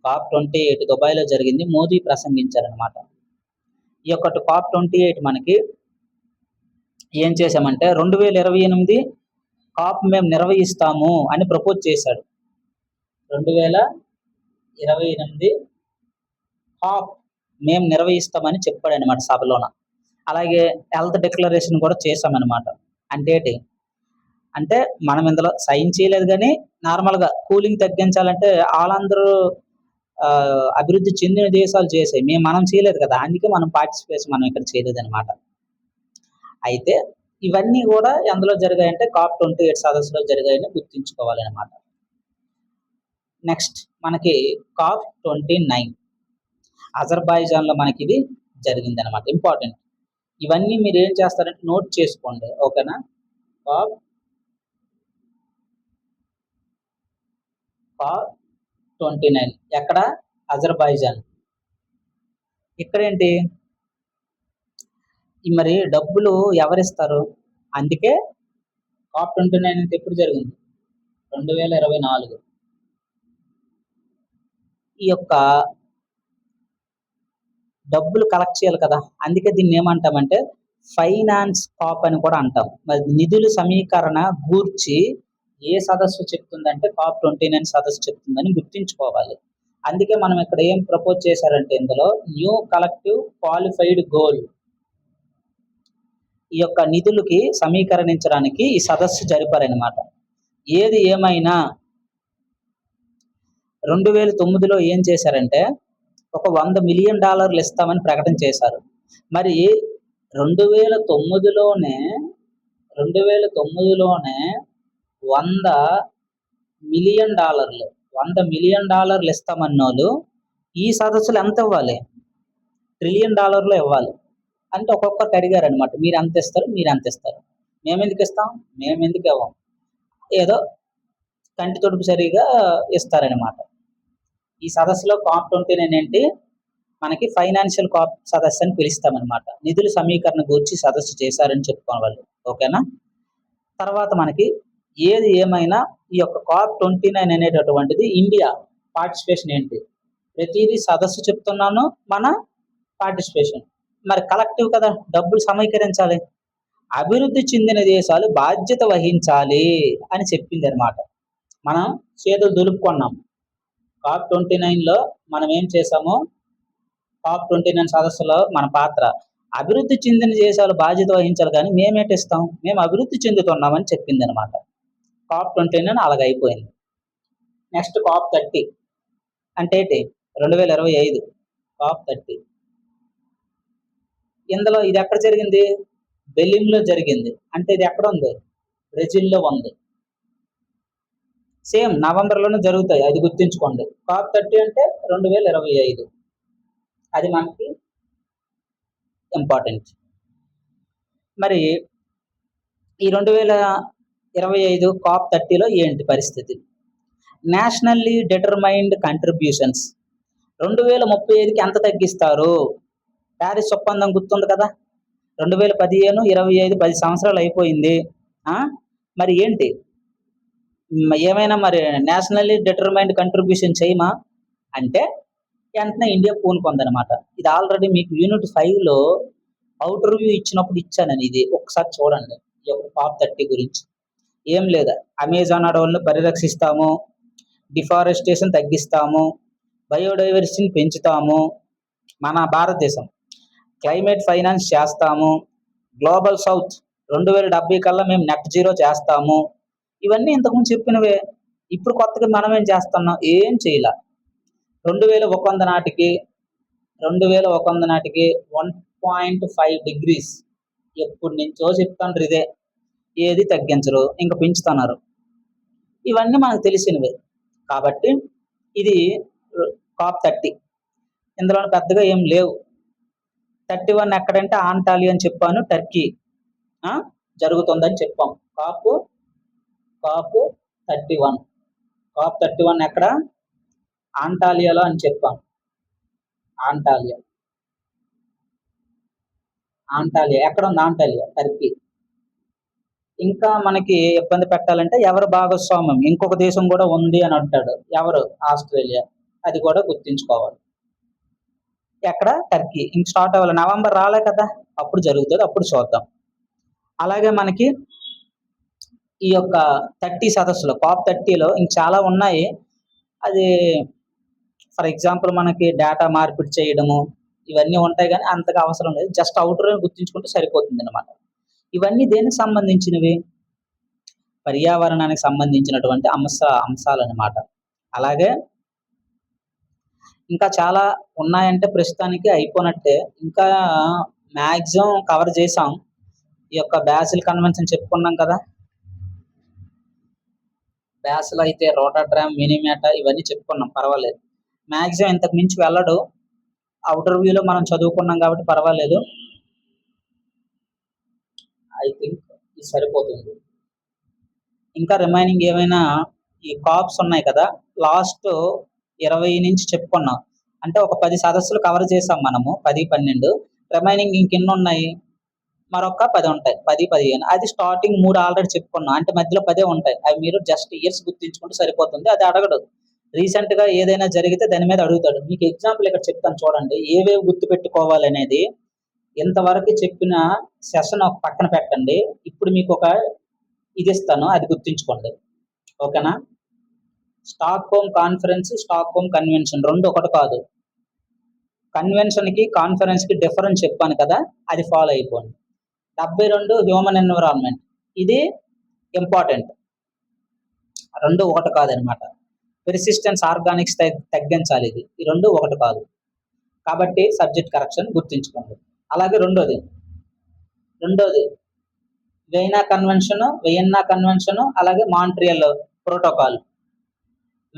COP28 దుబాయ్లో జరిగింది, మోదీ ప్రసంగించారనమాట. ఈ యొక్క COP28 మనకి ఏం చేశామంటే 2028 కాప్ మేము నిర్వహిస్తాము అని ప్రపోజ్ చేశాడు. 2028 కాప్ మేము నిర్వహిస్తామని చెప్పాడు అనమాట సభలోన. అలాగే హెల్త్ డిక్లరేషన్ కూడా చేశామన్నమాట. అంటే ఏంటి అంటే మనం ఇందులో సైన్ చేయలేదు, కానీ నార్మల్గా కూలింగ్ తగ్గించాలంటే వాళ్ళందరూ అభివృద్ధి చెందిన దేశాలు చేసాయి, మనం చేయలేదు కదా, అందుకే మనం పార్టిసిపేషన్ మనం ఇక్కడ చేయలేదు అనమాట. అయితే ఇవన్నీ కూడా ఎందులో జరిగాయంటే COP28 సదస్సులో జరిగాయని గుర్తుంచుకోవాలన్నమాట. నెక్స్ట్ మనకి COP29 అజర్బైజాన్లో మనకి ఇది జరిగింది అనమాట. ఇంపార్టెంట్. ఇవన్నీ మీరు ఏం చేస్తారంటే నోట్ చేసుకోండి, ఓకేనా. COP29 ఎక్కడ? అజర్బైజాన్. ఇక్కడేంటి మరి డబ్బులు ఎవరిస్తారు? అందుకే COP29 అంటే ఎప్పుడు జరిగింది? 2024. ఈ యొక్క డబ్బులు కలెక్ట్ చేయాలి కదా, అందుకే దీన్ని ఏమంటామంటే ఫైనాన్స్ కాప్ అని కూడా అంటాం. మరి నిధుల సమీకరణ గూర్చి ఏ సదస్సు చెప్తుందంటే COP29 సదస్సు చెప్తుందని గుర్తుంచుకోవాలి. అందుకే మనం ఇక్కడ ఏం ప్రపోజ్ చేశారంటే ఇందులో న్యూ కలెక్టివ్ క్వాలిఫైడ్ గోల్, ఈ యొక్క నిధులకి సమీకరణించడానికి ఈ సదస్సు జరిపారనమాట. ఏది ఏమైనా 2009లో ఏం చేశారంటే ఒక $100 మిలియన్ ఇస్తామని ప్రకటన చేశారు. మరి 2009లోనే $100 మిలియన్ ఇస్తామన్నోళ్ళు ఈ సదస్సులు ఎంత ఇవ్వాలి? $1 ట్రిలియన్ ఇవ్వాలి. అంటే ఒక్కొక్కరికి అడిగారు అనమాట, మీరు ఎంత ఇస్తారు, మేము ఎందుకు ఇస్తాం, మేము ఎందుకు ఇవ్వం, ఏదో కంటి తొడుపు సరిగా ఇస్తారనమాట. ఈ సదస్సులో COP29 ఏంటి మనకి ఫైనాన్షియల్ కాప్ సదస్సు అని పిలుస్తామన్నమాట. నిధుల సమీకరణ గురించి సదస్సు చేశారని చెప్పుకోవాలి, ఓకేనా. తర్వాత మనకి ఏది ఏమైనా ఈ యొక్క COP29 అనేటటువంటిది ఇండియా పార్టిసిపేషన్ ఏంటి? ప్రతిదీ సదస్సు చెప్తున్నాను, మన పార్టిసిపేషన్. మరి కలెక్టివ్ కదా, డబ్బులు సమీకరించాలి, అభివృద్ధి చెందిన దేశాలు బాధ్యత వహించాలి అని చెప్పింది అనమాట. మనం చేతులు దులుపుకున్నాం. COP29లో మనం ఏం చేసామో, COP29 సదస్సులో మన పాత్ర అభివృద్ధి చెందిన దేశాలు బాధ్యత వహించాలి, కానీ మేమేటిస్తాం, మేము అభివృద్ధి చెందుతున్నామని చెప్పింది అనమాట. COP29 అలాగ అయిపోయింది. నెక్స్ట్ COP30 అంటే ఏంటి? 2025 COP30. ఇందులో ఇది ఎక్కడ జరిగింది? బెలిన్లో జరిగింది. అంటే ఇది ఎక్కడ ఉంది? బ్రెజిల్లో ఉంది. సేమ్ నవంబర్లోనే జరుగుతాయి, అది గుర్తుంచుకోండి. COP30 అంటే 2025, అది మనకి ఇంపార్టెంట్. మరి ఈ 2025 COP30లో ఏంటి పరిస్థితి? నేషనల్లీ డిటర్మైన్డ్ కంట్రిబ్యూషన్స్ 2035కి ఎంత తగ్గిస్తారు? ప్యారిస్ ఒప్పందం గుర్తుంది కదా, 2015, 25, 10 సంవత్సరాలు అయిపోయింది. మరి ఏంటి, ఏమైనా మరి నేషనల్లీ డిటర్మైన్డ్ కంట్రిబ్యూషన్ చేయమా అంటే వెంటనే ఇండియా పూనుకుందనమాట. ఇది ఆల్రెడీ మీకు యూనిట్ 5లో అవుటర్ వ్యూ ఇచ్చినప్పుడు ఇచ్చానని, ఇది ఒకసారి చూడండి. ఈ యొక్క COP30 గురించి ఏం లేదా, అమెజాన్ అడవులను పరిరక్షిస్తాము, డిఫారెస్టేషన్ తగ్గిస్తాము, బయోడైవర్సిటీని పెంచుతాము, మన భారతదేశం క్లైమేట్ ఫైనాన్స్ చేస్తాము, గ్లోబల్ సౌత్ 2070 కల్లా మేము నెట్ జీరో చేస్తాము. ఇవన్నీ ఇంతకుముందు చెప్పినవే. ఇప్పుడు కొత్తగా మనం ఏం చేస్తున్నాం? ఏం చేయలే. 2100 నాటికి 1.5 డిగ్రీస్ ఎప్పటి నుంచో చెప్తాండ్రు, ఇదే ఏది తగ్గించరు, ఇంకా పెంచుతున్నారు. ఇవన్నీ మనకు తెలిసినవే. కాబట్టి ఇది COP30. ఇందులో పెద్దగా ఏం లేవు. 31 ఎక్కడంటే ఆంటాలియా అని చెప్పాను, టర్కీ జరుగుతుందని చెప్పాం. COP 31. COP31 ఎక్కడ? ఆంటాలియాలో అని చెప్పాం. ఆంటాలియా ఎక్కడ ఉంది? ఆంటాలియా, టర్కీ. ఇంకా మనకి ఇబ్బంది పెట్టాలంటే ఎవరు భాగస్వామ్యం, ఇంకొక దేశం కూడా ఉంది అని అంటాడు. ఎవరు? ఆస్ట్రేలియా. అది కూడా గుర్తుంచుకోవాలి. ఎక్కడ? టర్కీ. ఇంక స్టార్ట్ అవ్వాలి. నవంబర్ రాలే కదా, అప్పుడు జరుగుతుంది, అప్పుడు చూద్దాం. అలాగే మనకి ఈ యొక్క 30 సదస్సులో, COP30లో ఇంక చాలా ఉన్నాయి. అది ఫర్ ఎగ్జాంపుల్ మనకి డేటా మార్పిడి చేయడము ఇవన్నీ ఉంటాయి, కానీ అంతగా అవసరం లేదు. జస్ట్ అవుటర్ గుర్తుంచుకుంటే సరిపోతుంది అనమాట. ఇవన్నీ దేనికి సంబంధించినవి? పర్యావరణానికి సంబంధించినటువంటి అంశాలు అనమాట. అలాగే ఇంకా చాలా ఉన్నాయంటే ప్రస్తుతానికి అయిపోయినట్టే. ఇంకా మ్యాక్సిమం కవర్ చేసాం. ఈ యొక్క బాసిల్ కన్వెన్షన్ చెప్పుకున్నాం కదా, బాసిల్ అయితే రోటోడ్రామ్, మినిమేటా ఇవన్నీ చెప్పుకున్నాం, పర్వాలేదు. మ్యాక్సిమం ఇంతకు మించి వెళ్ళడు. అవుటర్ వ్యూలో మనం చదువుకున్నాం కాబట్టి పర్వాలేదు. ఐ థింక్ ఇది సరిపోతుంది. ఇంకా రిమైనింగ్ ఏమైనా ఈ కాప్స్ ఉన్నాయి కదా, లాస్ట్ 20 నుంచి చెప్పుకున్నాం. అంటే ఒక 10 సదస్సులు కవర్ చేసాం మనము, 10, 12. రిమైనింగ్ ఇంకెన్ని ఉన్నాయి? మరొక 10 ఉంటాయి, 10, 15. అది స్టార్టింగ్ 3 ఆల్రెడీ చెప్పుకున్నాం. అంటే మధ్యలో 10 ఉంటాయి. అవి మీరు జస్ట్ ఇయర్స్ గుర్తించుకుంటే సరిపోతుంది. అది అడగడు. రీసెంట్గా ఏదైనా జరిగితే దాని మీద అడుగుతాడు. మీకు ఎగ్జాంపుల్ ఇక్కడ చెప్తాను చూడండి, ఏవేవి గుర్తుపెట్టుకోవాలనేది. ఇంతవరకు చెప్పిన సెషన్ ఒక పక్కన పెట్టండి. ఇప్పుడు మీకు ఒక ఇది ఇస్తాను, అది గుర్తుంచుకోండి. ఓకేనా? స్టాక్హోమ్ కాన్ఫరెన్స్, స్టాక్హోమ్ కన్వెన్షన్ రెండు ఒకటి కాదు. కన్వెన్షన్కి కాన్ఫరెన్స్కి డిఫరెన్స్ చెప్పాను కదా, అది ఫాలో అయిపోండి. 72 హ్యూమన్ ఎన్విరాన్మెంట్, ఇది ఇంపార్టెంట్. రెండు ఒకటి కాదనమాట. పెర్సిస్టెన్స్ ఆర్గానిక్స్ తగ్గించాలి, ఇది. ఈ రెండు ఒకటి కాదు. కాబట్టి సబ్జెక్ట్ కరెక్షన్ గుర్తుంచుకోండి. అలాగే రెండోది వియన్నా కన్వెన్షన్, అలాగే మాంట్రియల్ ప్రోటోకాల్.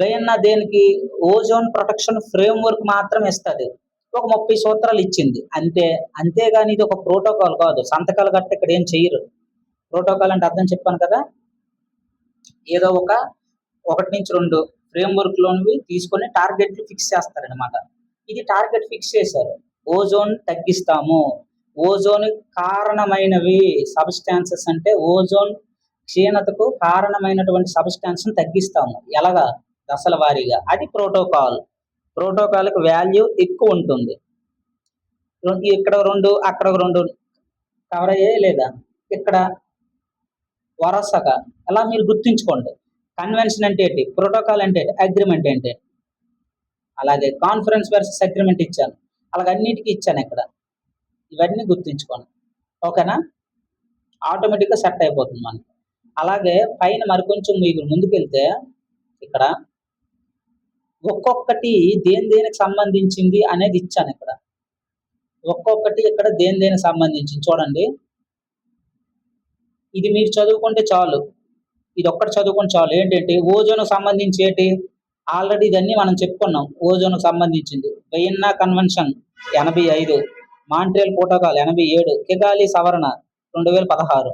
వియన్నా దేనికి? ఓజోన్ ప్రొటెక్షన్ ఫ్రేమ్వర్క్ మాత్రం ఇస్తుంది. ఒక 30 సూత్రాలు ఇచ్చింది అంతే. అంతేగాని ఇది ఒక ప్రోటోకాల్ కాదు. సంతకాలు గట్ట ఇక్కడ ఏం చెయ్యరు. ప్రోటోకాల్ అంటే అర్థం చెప్పాను కదా, ఏదో ఒక 1 నుంచి 2 ఫ్రేమ్వర్క్ లోనివి తీసుకొని టార్గెట్లు ఫిక్స్ చేస్తారనమాట. ఇది టార్గెట్ ఫిక్స్ చేశారు. ఓజోన్ తగ్గిస్తాము, ఓజోన్ కారణమైనవి సబ్స్టాన్సెస్, అంటే ఓజోన్ క్షీణతకు కారణమైనటువంటి సబ్స్టాన్స్ తగ్గిస్తాము. ఎలాగా? దశల వారీగా. అది ప్రోటోకాల్. ప్రోటోకాల్కి వాల్యూ ఎక్కువ ఉంటుంది. ఇక్కడ 2, అక్కడ 2 కవర్ అయ్యే లేదా? ఇక్కడ వరసగా అలా మీరు గుర్తుంచుకోండి. కన్వెన్షన్ అంటే ఏంటి, ప్రోటోకాల్ అంటే ఏంటి, అగ్రిమెంట్ ఏంటి. అలాగే కాన్ఫరెన్స్ వర్సెస్ అగ్రిమెంట్ ఇచ్చాను, అలాగే అన్నిటికీ ఇచ్చాను ఇక్కడ. ఇవన్నీ గుర్తుంచుకోండి. ఓకేనా? ఆటోమేటిక్గా సెట్ అయిపోతుంది మనకి. అలాగే పైన మరికొంచెం మీకు ముందుకెళ్తే ఇక్కడ ఒక్కొక్కటి దేనికి సంబంధించింది అనేది ఇచ్చాను ఇక్కడ. ఒక్కొక్కటి ఇక్కడ దేనికి సంబంధించింది చూడండి. ఇది మీరు చదువుకుంటే చాలు, ఇది ఒక్కటి చదువుకుంటే చాలు. ఏంటంటే ఓజోన్కు సంబంధించి ఏంటి, ఆల్రెడీ ఇదన్నీ మనం చెప్పుకున్నాం. ఓజోన్కు సంబంధించింది వియన్నా కన్వెన్షన్ 85, మాంట్రియల్ ప్రోటోకాల్ 87, కిగాలి సవరణ 2016.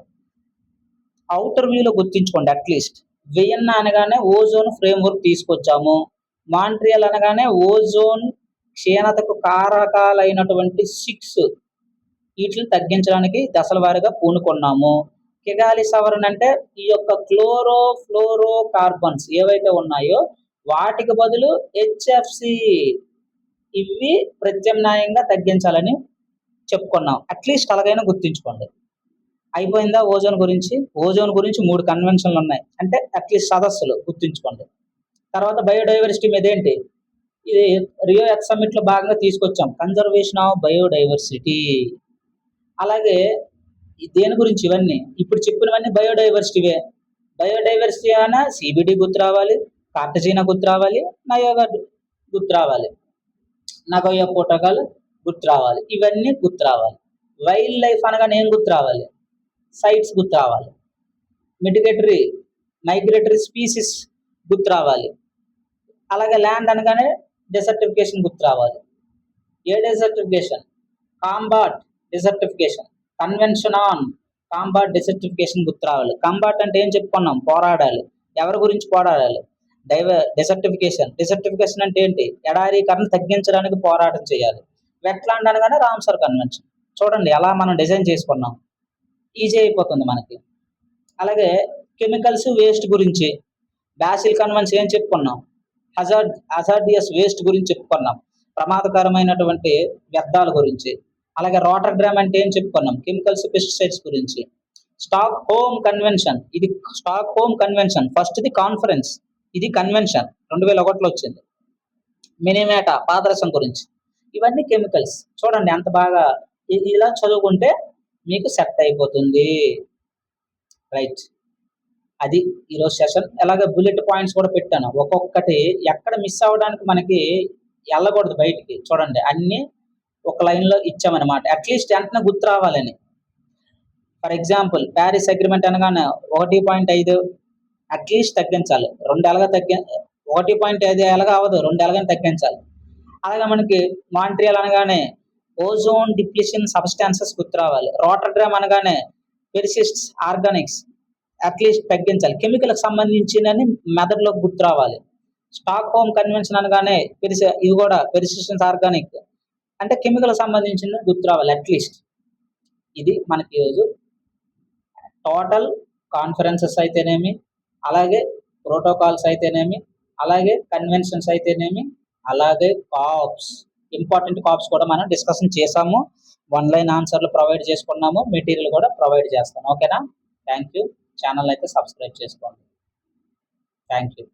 అవుటర్ వ్యూలో గుర్తించుకోండి అట్లీస్ట్. వియన్నా అనగానే ఓజోన్ ఫ్రేమ్వర్క్ తీసుకొచ్చాము, మాంట్రియల్ అనగానే ఓజోన్ క్షీణతకు కారకాలైనటువంటి 6 వీటిని తగ్గించడానికి దశల వారీగా పూనుకున్నాము. కిగాలి సవరణ అంటే ఈ యొక్క క్లోరోఫ్లోరో కార్బన్స్ ఏవైతే ఉన్నాయో వాటికి బదులు హెచ్ఎఫ్సి ఇవి ప్రత్యామ్నాయంగా తగ్గించాలని చెప్పుకున్నాం. అట్లీస్ట్ అలాగైనా గుర్తుంచుకోండి. అయిపోయిందా ఓజోన్ గురించి? ఓజోన్ గురించి 3 కన్వెన్షన్లు ఉన్నాయి, అంటే అట్లీస్ట్ సదస్సులు గుర్తుంచుకోండి. తర్వాత బయోడైవర్సిటీ మీద ఏంటి, ఇది రియో ఎర్త్ సమ్మిట్లో భాగంగా తీసుకొచ్చాం, కన్జర్వేషన్ ఆఫ్ బయోడైవర్సిటీ. అలాగే దేని గురించి? ఇవన్నీ ఇప్పుడు చెప్పినవన్నీ బయోడైవర్సిటీవే. బయోడైవర్సిటీ అయినా సిబిడి గుర్తు రావాలి, కార్టజీనా గుర్తు రావాలి, నయోగా గుర్తు రావాలి, నగోయా ప్రోటోకాల్ గుర్తు రావాలి, ఇవన్నీ గుర్తు రావాలి. వైల్డ్ లైఫ్ అనగానే ఏం గుర్తు రావాలి? సైట్స్ గుర్తు రావాలి. మైగ్రేటరీ స్పీసీస్ గుర్తు రావాలి. అలాగే ల్యాండ్ అనగానే డెసర్టిఫికేషన్ గుర్తు రావాలి. ఏ డెసర్టిఫికేషన్? కాంబాట్ డెసర్టిఫికేషన్, కన్వెన్షన్ ఆన్ కాంబాట్ డెసర్టిఫికేషన్ గుర్తు రావాలి. కాంబాట్ అంటే ఏం చెప్పుకున్నాం? పోరాడాలి. ఎవరి గురించి పోరాడాలి? డిసర్టిఫికేషన్ అంటే ఏంటి? ఎడారీకరణ తగ్గించడానికి పోరాటం చేయాలి. వెట్లాండ్ అనగానే రామ్‌సర్ కన్వెన్షన్. చూడండి ఎలా మనం డిజైన్ చేసుకున్నాం. ఈజీ అయిపోతుంది మనకి. అలాగే కెమికల్స్ వేస్ట్ గురించి బాసిల్ కన్వెన్షన్ ఏం చెప్పుకున్నాం? హజార్డియస్ వేస్ట్ గురించి చెప్పుకున్నాం. ప్రమాదకరమైనటువంటి వ్యర్థాల గురించి. అలాగే రోటర్‌గ్రామ్ అంటే ఏం చెప్పుకున్నాం? కెమికల్స్, పెస్టిసైడ్స్ గురించి. Stockholm convention. ఇది స్టాక్‌హోమ్ కన్వెన్షన్. ఫస్ట్‌ది కాన్ఫరెన్స్. ఇది కన్వెన్షన్ 2001లో వచ్చింది. మినిమేటా పాదరసం గురించి. ఇవన్నీ కెమికల్స్. చూడండి ఎంత బాగా ఇలా చదువుకుంటే మీకు సెట్ అయిపోతుంది. రైట్. అది ఈరోజు సెషన్. అలాగే బుల్లెట్ పాయింట్స్ కూడా పెట్టాను. ఒక్కొక్కటి ఎక్కడ మిస్ అవ్వడానికి మనకి ఎళ్ళకూడదు బయటికి. చూడండి అన్నీ ఒక లైన్‌లో ఇచ్చామనమాట. అట్‌లీస్ట్ వెంటనే గుర్తు రావాలని. ఫర్ ఎగ్జాంపుల్ ప్యారిస్ అగ్రీమెంట్ అనగానే 1.5 అట్‌లీస్ట్ తగ్గించాలి. 2 ఎలాగా 1.5 ఎలాగా అవ్వదు. 2 ఎలాగైనా తగ్గించాలి. అలాగే మనకి మాంట్రియాల్ అనగానే ఓజోన్ డిప్లీషన్ సబ్స్టాన్సెస్ గుర్తు రావాలి. రోటర్‌గ్రామ్ అనగానే పెర్సిస్ట్స్ ఆర్గానిక్స్ అట్‌లీస్ట్ తగ్గించాలి. కెమికల్‌కి సంబంధించినని మెదడులోకి గుర్తు రావాలి. స్టాక్‌హోమ్ కన్వెన్షన్ అనగానే ఇవి కూడా పెర్సిస్టెన్స్ ఆర్గానిక్ అంటే కెమికల్‌కి సంబంధించినవి గుర్తు రావాలి అట్‌లీస్ట్. ఇది మనకి ఈరోజు టోటల్ కాన్ఫరెన్సెస్ అయితేనేమి, అలాగే ప్రోటోకాల్స్ అయితేనేమి, అలాగే కన్వెన్షన్స్ అయితేనేమి, అలాగే కాప్స్ ఇంపార్టెంట్ కాప్స్ కూడా మనం డిస్కషన్ చేసాము. 1 లైన్ ఆన్సర్‌లు ప్రొవైడ్ చేసుకున్నాము. మెటీరియల్ కూడా ప్రొవైడ్ చేస్తాను. ఓకేనా? Thank you. ఛానల్ అయితే సబ్స్క్రైబ్ చేసుకోండి. Thank you.